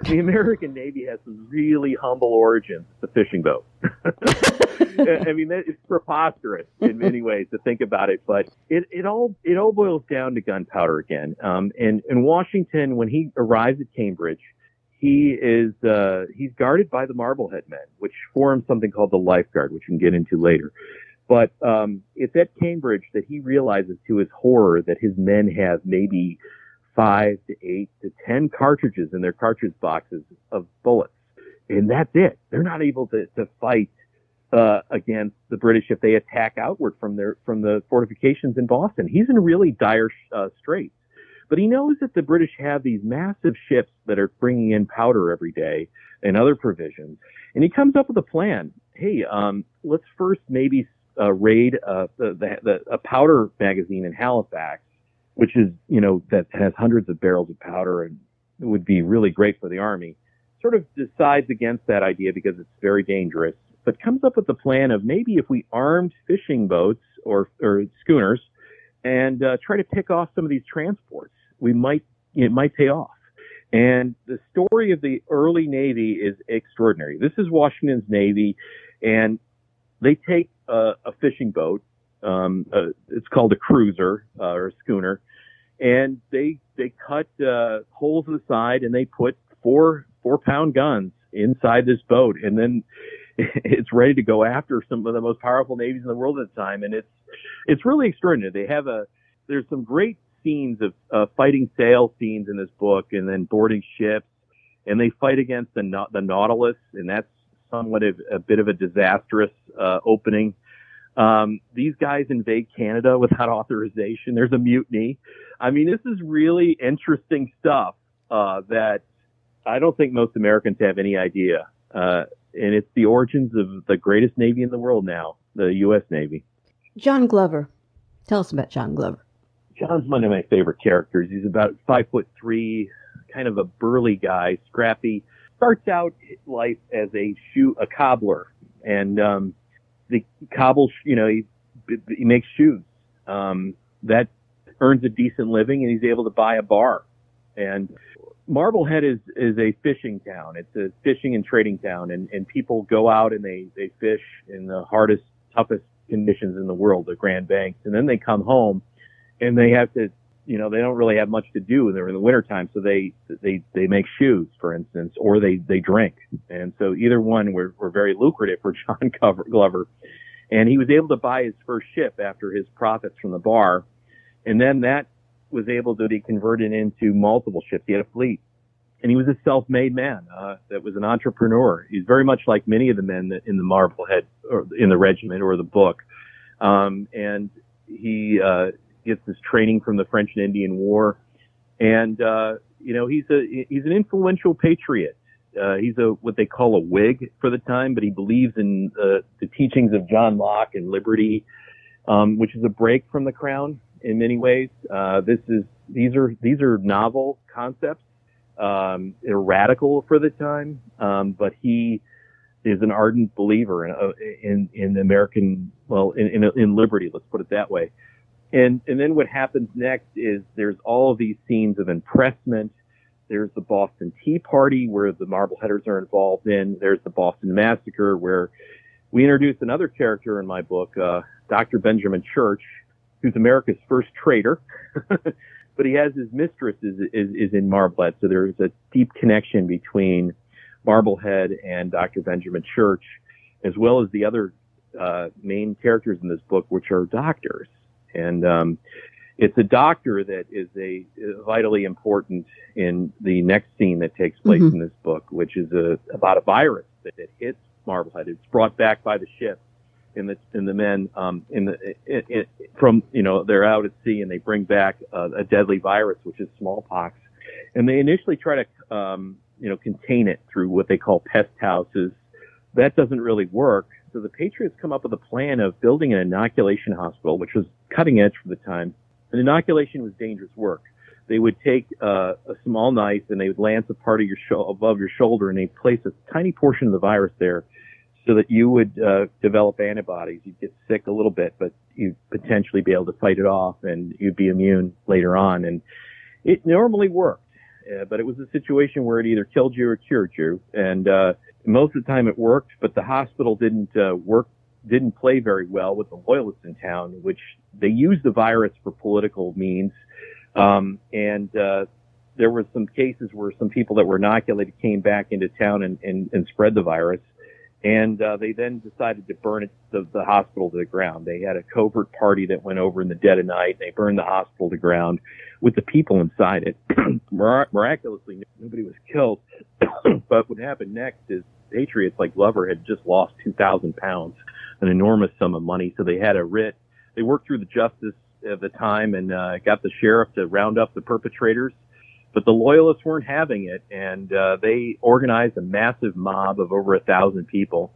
the American Navy has some really humble origins. The fishing boat. I mean, it's preposterous in many ways to think about it, but it all boils down to gunpowder again. And in Washington, when he arrives at Cambridge, he's guarded by the Marblehead men, which form something called the Life Guard, which we can get into later. But it's at Cambridge that he realizes to his horror that his men have maybe 5 to 8 to 10 cartridges in their cartridge boxes of bullets. And that's it. They're not able to fight against the British if they attack outward from the fortifications in Boston. He's in really dire straits. But he knows that the British have these massive ships that are bringing in powder every day and other provisions. And he comes up with a plan. Hey, let's first maybe raid a powder magazine in Halifax, which is, that has hundreds of barrels of powder and it would be really great for the army. Sort of decides against that idea because it's very dangerous, but comes up with the plan of maybe if we armed fishing boats or schooners and try to pick off some of these transports, it might pay off. And the story of the early Navy is extraordinary. This is Washington's Navy, and they take a fishing boat. It's called a cruiser or a schooner, and they cut holes in the side and they put four-pound guns inside this boat, and then it's ready to go after some of the most powerful navies in the world at the time. And it's really extraordinary. There's some great scenes of fighting sail scenes in this book, and then boarding ships, and they fight against the Nautilus, and that's somewhat a bit of a disastrous opening. These guys invade Canada without authorization. There's a mutiny. I mean, this is really interesting stuff that I don't think most Americans have any idea. And it's the origins of the greatest Navy in the world now, the U.S. Navy. John Glover. Tell us about John Glover. John's one of my favorite characters. He's about 5'3", kind of a burly guy, scrappy. Starts out life as a cobbler, and the cobbles, he makes shoes. That earns a decent living, and he's able to buy a bar. And Marblehead is a fishing town. It's a fishing and trading town, and people go out and they fish in the hardest, toughest conditions in the world, the Grand Banks, and then they come home and they have to, they don't really have much to do. They're in the wintertime, so they make shoes, for instance, or they drink. And so either one were very lucrative for John Glover. And he was able to buy his first ship after his profits from the bar. And then that was able to be converted into multiple ships. He had a fleet. And he was a self-made man that was an entrepreneur. He's very much like many of the men that in the Marblehead or in the regiment or the book. And he gets his training from the French and Indian War. And, he's an influential patriot. He's what they call a Whig for the time, but he believes in the teachings of John Locke and liberty. which is a break from the Crown in many ways. These are novel concepts. They're radical for the time, but he is an ardent believer in American, in liberty. Let's put it that way. And then what happens next is there's all of these scenes of impressment. There's the Boston Tea Party, where the Marbleheaders are involved in. There's the Boston Massacre, where we introduce another character in my book, Dr. Benjamin Church, who's America's first traitor. But he has his mistress is in Marblehead. So there's a deep connection between Marblehead and Dr. Benjamin Church, as well as the other main characters in this book, which are doctors. And it's a doctor that is vitally important in the next scene that takes place in this book, which is about a virus that hits Marblehead. It's brought back by the ship, and the men from they're out at sea, and they bring back a deadly virus, which is smallpox, and they initially try to contain it through what they call pest houses. That doesn't really work. So the Patriots come up with a plan of building an inoculation hospital, which was cutting edge for the time. And inoculation was dangerous work. They would take a small knife and they would lance a part of above your shoulder, and they'd place a tiny portion of the virus there so that you would develop antibodies. You'd get sick a little bit, but you'd potentially be able to fight it off, and you'd be immune later on. And it normally worked, but it was a situation where it either killed you or cured you. And most of the time it worked, but the hospital didn't play very well with the loyalists in town, which they used the virus for political means. There were some cases where some people that were inoculated came back into town and spread the virus. And they then decided to burn the hospital to the ground. They had a covert party that went over in the dead of night. They burned the hospital to the ground with the people inside it. Miraculously, nobody was killed. But what happened next is Patriots like Glover had just lost 2,000 pounds, an enormous sum of money. So they had a writ. They worked through the justice of the time and got the sheriff to round up the perpetrators. But the loyalists weren't having it, and they organized a massive mob of over 1,000 people.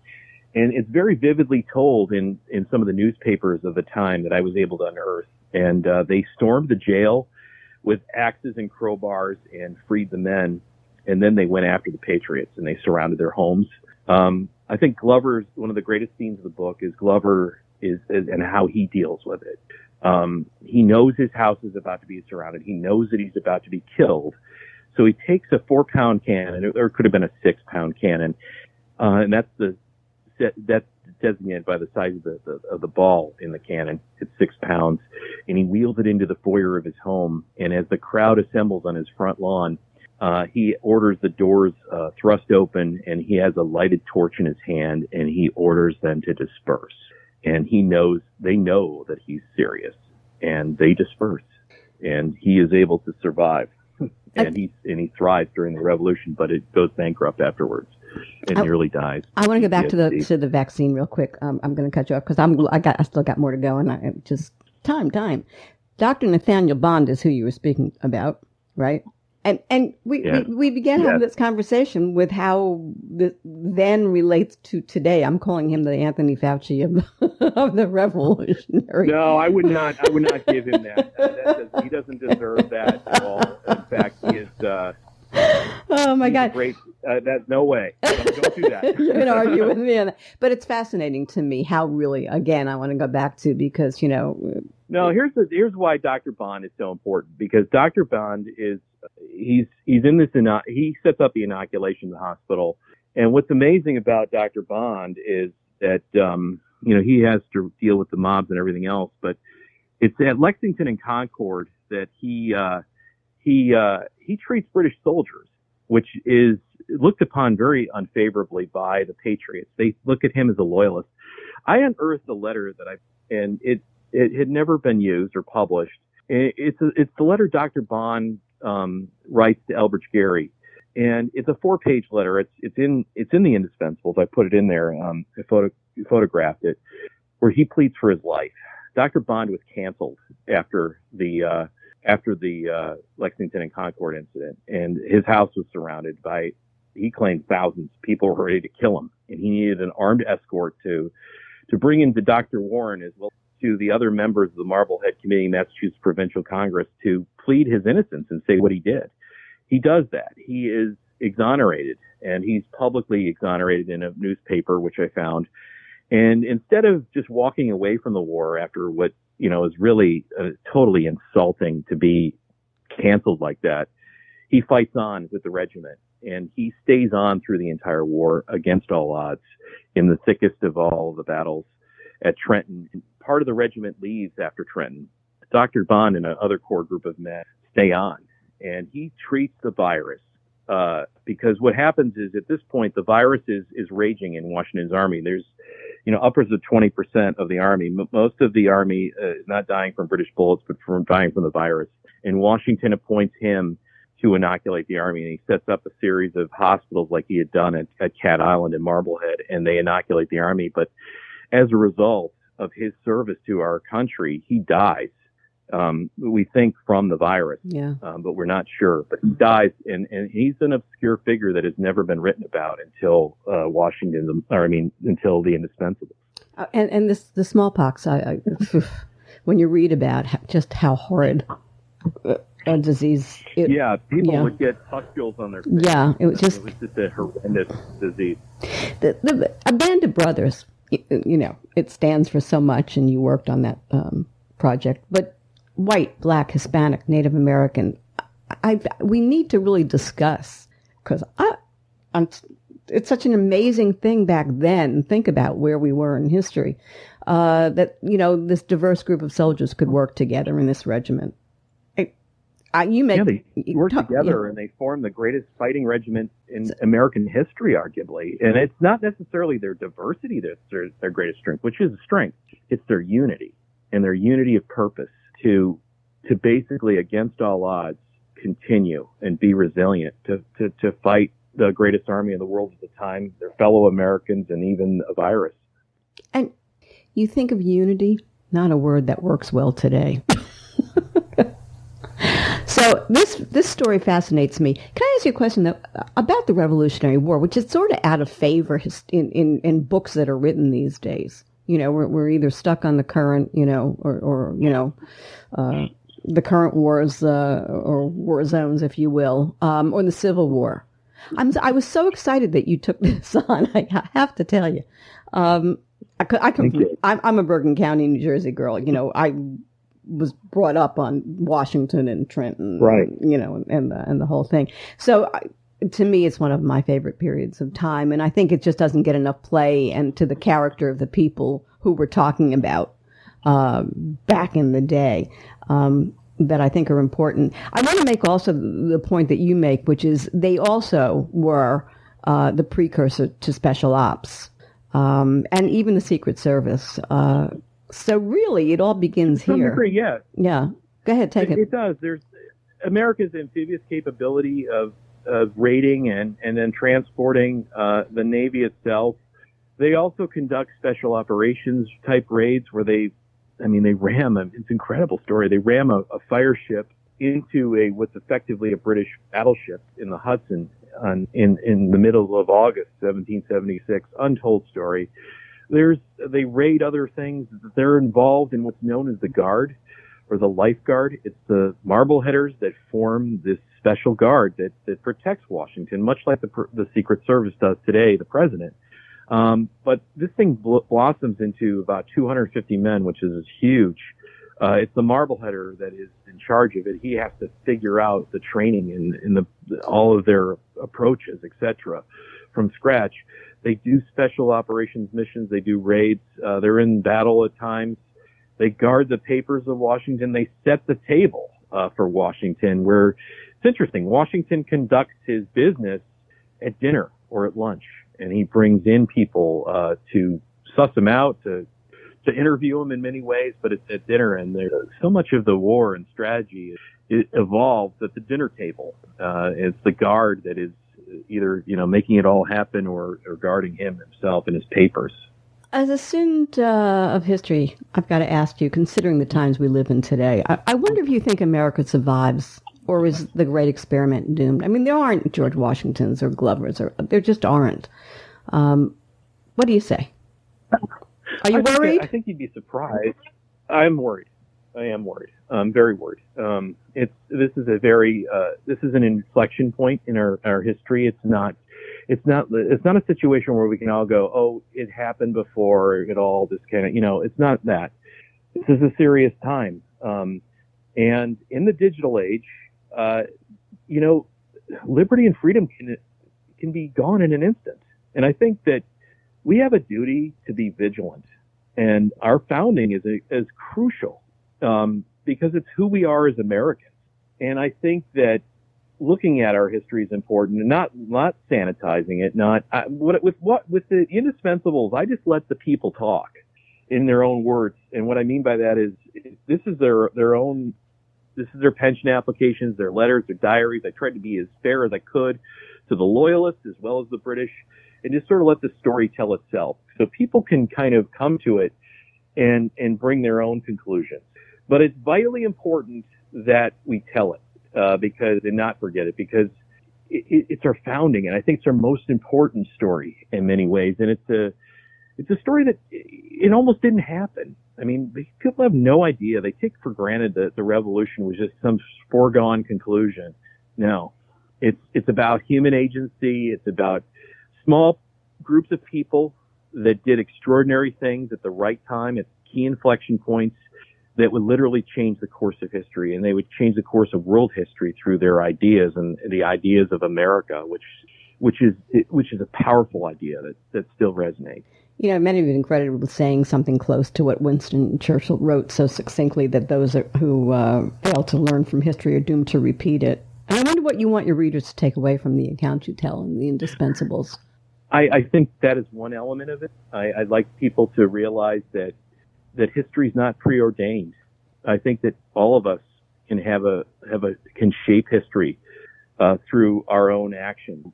And it's very vividly told in some of the newspapers of the time that I was able to unearth. And they stormed the jail with axes and crowbars and freed the men. And then they went after the Patriots, and they surrounded their homes. I think Glover's one of the greatest scenes of the book is Glover and how he deals with it. He knows his house is about to be surrounded. He knows that he's about to be killed. So he takes a 4-pound cannon, or it could have been a 6-pound cannon, and that's designated by the size of the ball in the cannon. It's 6 pounds, and he wheels it into the foyer of his home. And as the crowd assembles on his front lawn, he orders the doors thrust open, and he has a lighted torch in his hand, and he orders them to disperse. And they know that he's serious, and they disperse, and he is able to survive. And he thrives during the revolution, but it goes bankrupt afterwards and nearly dies. I want to go back to the vaccine real quick. I'm going to cut you off because I still got more to go, and I just time. Dr. Nathaniel Bond is who you were speaking about, right? And we began having this conversation with how this then relates to today. I'm calling him the Anthony Fauci of the revolutionary. No, I would not give him that. He doesn't deserve that at all. In fact, he is. Oh my God! Great. That's no way. Don't do that. You're going to argue with me on that. But it's fascinating to me how really, again, I want to go back to because No, here's why Dr. Bond is so important, because Dr. Bond he's in this he sets up the inoculation in the hospital, and what's amazing about Dr. Bond is that he has to deal with the mobs and everything else, but it's at Lexington and Concord that he treats British soldiers, which is looked upon very unfavorably by the Patriots. They look at him as a loyalist. I unearthed a letter and it had never been used or published. It's the letter Dr. Bond writes to Elbridge Gerry, and it's a 4-page letter. It's in the Indispensibles. I put it in there. I photographed it, where he pleads for his life. Dr. Bond was canceled after the Lexington and Concord incident, and his house was surrounded by, he claimed, thousands of people were ready to kill him, and he needed an armed escort to bring in to Dr. Warren as well to the other members of the Marblehead Committee, Massachusetts Provincial Congress, to plead his innocence and say what he did. He does that. He is exonerated, and he's publicly exonerated in a newspaper, which I found. And instead of just walking away from the war after what, is really totally insulting to be canceled like that, he fights on with the regiment, and he stays on through the entire war against all odds in the thickest of all the battles at Trenton. Part of the regiment leaves after Trenton. Dr. Bond and another core group of men stay on, and he treats the virus because what happens is at this point, the virus is raging in Washington's army. There's, upwards of 20% of the army. Most of the army is not dying from British bullets, but from dying from the virus. And Washington appoints him to inoculate the army, and he sets up a series of hospitals like he had done at Cat Island and Marblehead, and they inoculate the army. But as a result of his service to our country, he dies. We think from the virus, but we're not sure. But he dies, and he's an obscure figure that has never been written about until until the Indispensibles. And the smallpox, when you read about just how horrid a disease. People would get pustules on their face. Yeah, it was just a horrendous disease. A Band of Brothers, it stands for so much, and you worked on that project. But white, black, Hispanic, Native American, we need to really discuss, because it's such an amazing thing back then. Think about where we were in history, that this diverse group of soldiers could work together in this regiment. They work together and they form the greatest fighting regiment in American history, arguably. And it's not necessarily their diversity that's their greatest strength, which is a strength. It's their unity and their unity of purpose to basically, against all odds, continue and be resilient to fight the greatest army in the world at the time, their fellow Americans, and even a virus. And you think of unity, not a word that works well today. So this story fascinates me. Can I ask you a question though, about the Revolutionary War, which is sort of out of favor in books that are written these days? We're either stuck on the current, or the current wars or war zones, if you will, or the Civil War. I was so excited that you took this on. I have to tell you, I'm a Bergen County, New Jersey girl. I was brought up on Washington and Trenton, right? And the whole thing. So to me, it's one of my favorite periods of time, and I think it just doesn't get enough play and to the character of the people who we're talking about back in the day that I think are important. I want to make also the point that you make, which is they also were the precursor to special ops and even the Secret Service. So really, it all begins here. To some degree, yeah. Yeah. Go ahead, take it. It does. There's America's amphibious capability of raiding and then transporting the Navy itself. They also conduct special operations type raids where they ram, it's an incredible story. They ram a fire ship into what's effectively a British battleship in the Hudson in the middle of August 1776. Untold story. They raid other things. They're involved in what's known as the Guard or the Life Guard. It's the Marbleheaders that form this special guard that protects Washington, much like the Secret Service does today, the president. But this thing blossoms into about 250 men, which is huge. It's the Marbleheader that is in charge of it. He has to figure out the training and all of their approaches, etc., from scratch. They do special operations missions. They do raids. They're in battle at times. They guard the papers of Washington. They set the table for Washington, where it's interesting. Washington conducts his business at dinner or at lunch, and he brings in people to suss them out, to interview them in many ways, but it's at dinner, and there's so much of the war and strategy it evolves at the dinner table. It's the guard that is either making it all happen or guarding him himself and his papers. As a student of history, I've got to ask you, considering the times we live in today, I wonder if you think America survives, or is the Great Experiment doomed? I mean, there aren't George Washingtons or Glovers, there just aren't. What do you say? Are you worried? I think you'd be surprised. I'm worried. I am worried. I'm very worried. This is an inflection point in our history. It's not a situation where we can all go, oh, it happened before, it all just kind of, it's not that. This is a serious time. And in the digital age, liberty and freedom can be gone in an instant. And I think that we have a duty to be vigilant. And our founding is crucial because it's who we are as Americans. And I think that looking at our history is important, and not sanitizing it. With the indispensables, I just let the people talk in their own words. And what I mean by that is this is their own. This is their pension applications, their letters, their diaries. I tried to be as fair as I could to the loyalists as well as the British, and just sort of let the story tell itself, so people can kind of come to it and bring their own conclusions. But it's vitally important that we tell it and not forget it, because it's our founding, and I think it's our most important story in many ways. And it's a story that it almost didn't happen. I mean, people have no idea. They take for granted that the revolution was just some foregone conclusion. No, it's about human agency. It's about small groups of people that did extraordinary things at the right time, at key inflection points that would literally change the course of history, and they would change the course of world history through their ideas and the ideas of America, which is a powerful idea that still resonates. Many have been credited with saying something close to what Winston Churchill wrote so succinctly that those who fail to learn from history are doomed to repeat it. And I wonder what you want your readers to take away from the account you tell in the Indispensables. I think that is one element of it. I'd like people to realize that history is not preordained. I think that all of us can can shape history through our own action,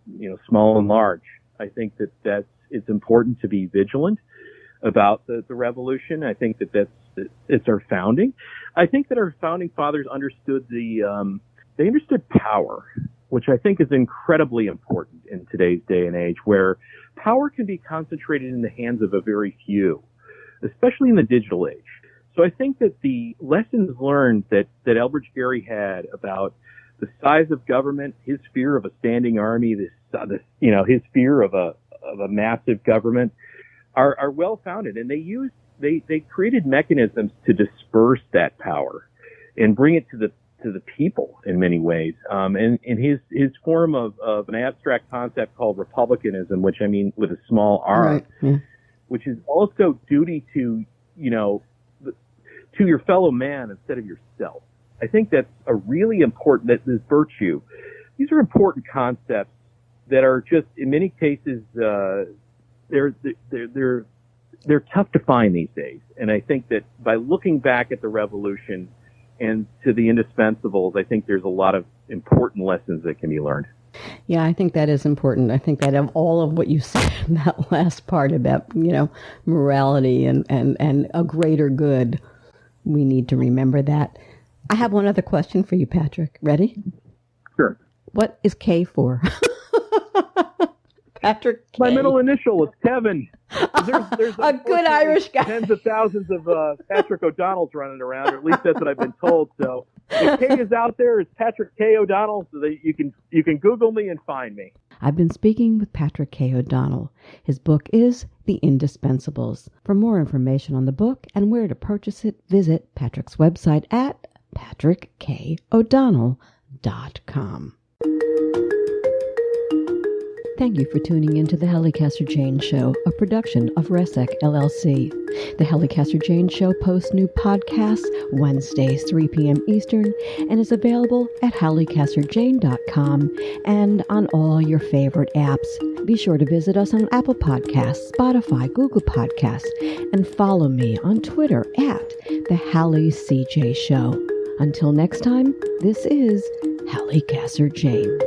small and large. I think that it's important to be vigilant about the revolution. I think it's our founding. I think that our founding fathers understood they understood power, which I think is incredibly important in today's day and age, where power can be concentrated in the hands of a very few, especially in the digital age. So I think that the lessons learned that Elbridge Gerry had about the size of government, his fear of a standing army, his fear of a massive government, are well founded, and they created mechanisms to disperse that power and bring it to the people in many ways. And his form of an abstract concept called republicanism, which I mean with a small r, right. Yeah. Which is also duty to your fellow man instead of yourself. I think that's a really important, that this virtue. These are important concepts that are just, in many cases, they're tough to find these days. And I think that by looking back at the revolution and to the indispensables, I think there's a lot of important lessons that can be learned. Yeah, I think that is important. I think that of all of what you said in that last part about, morality and a greater good, we need to remember that. I have one other question for you, Patrick. Ready? Sure. What is K for? Patrick K. My middle initial is Kevin. There's a good Irish guy. Tens of thousands of Patrick O'Donnells running around, or at least that's what I've been told. So if K is out there, it's Patrick K. O'Donnell, so that you can Google me and find me. I've been speaking with Patrick K. O'Donnell. His book is The Indispensables. For more information on the book and where to purchase it, visit Patrick's website at patrickkodonnell.com. Thank you for tuning in to the Halli Casser-Jayne Show, a production of Resec LLC. The Halli Casser-Jayne Show posts new podcasts Wednesdays, 3 p.m. Eastern, and is available at hallicasserjayne.com and on all your favorite apps. Be sure to visit us on Apple Podcasts, Spotify, Google Podcasts, and follow me on Twitter at The Halli CJ Show. Until next time, this is Halli Casser-Jayne.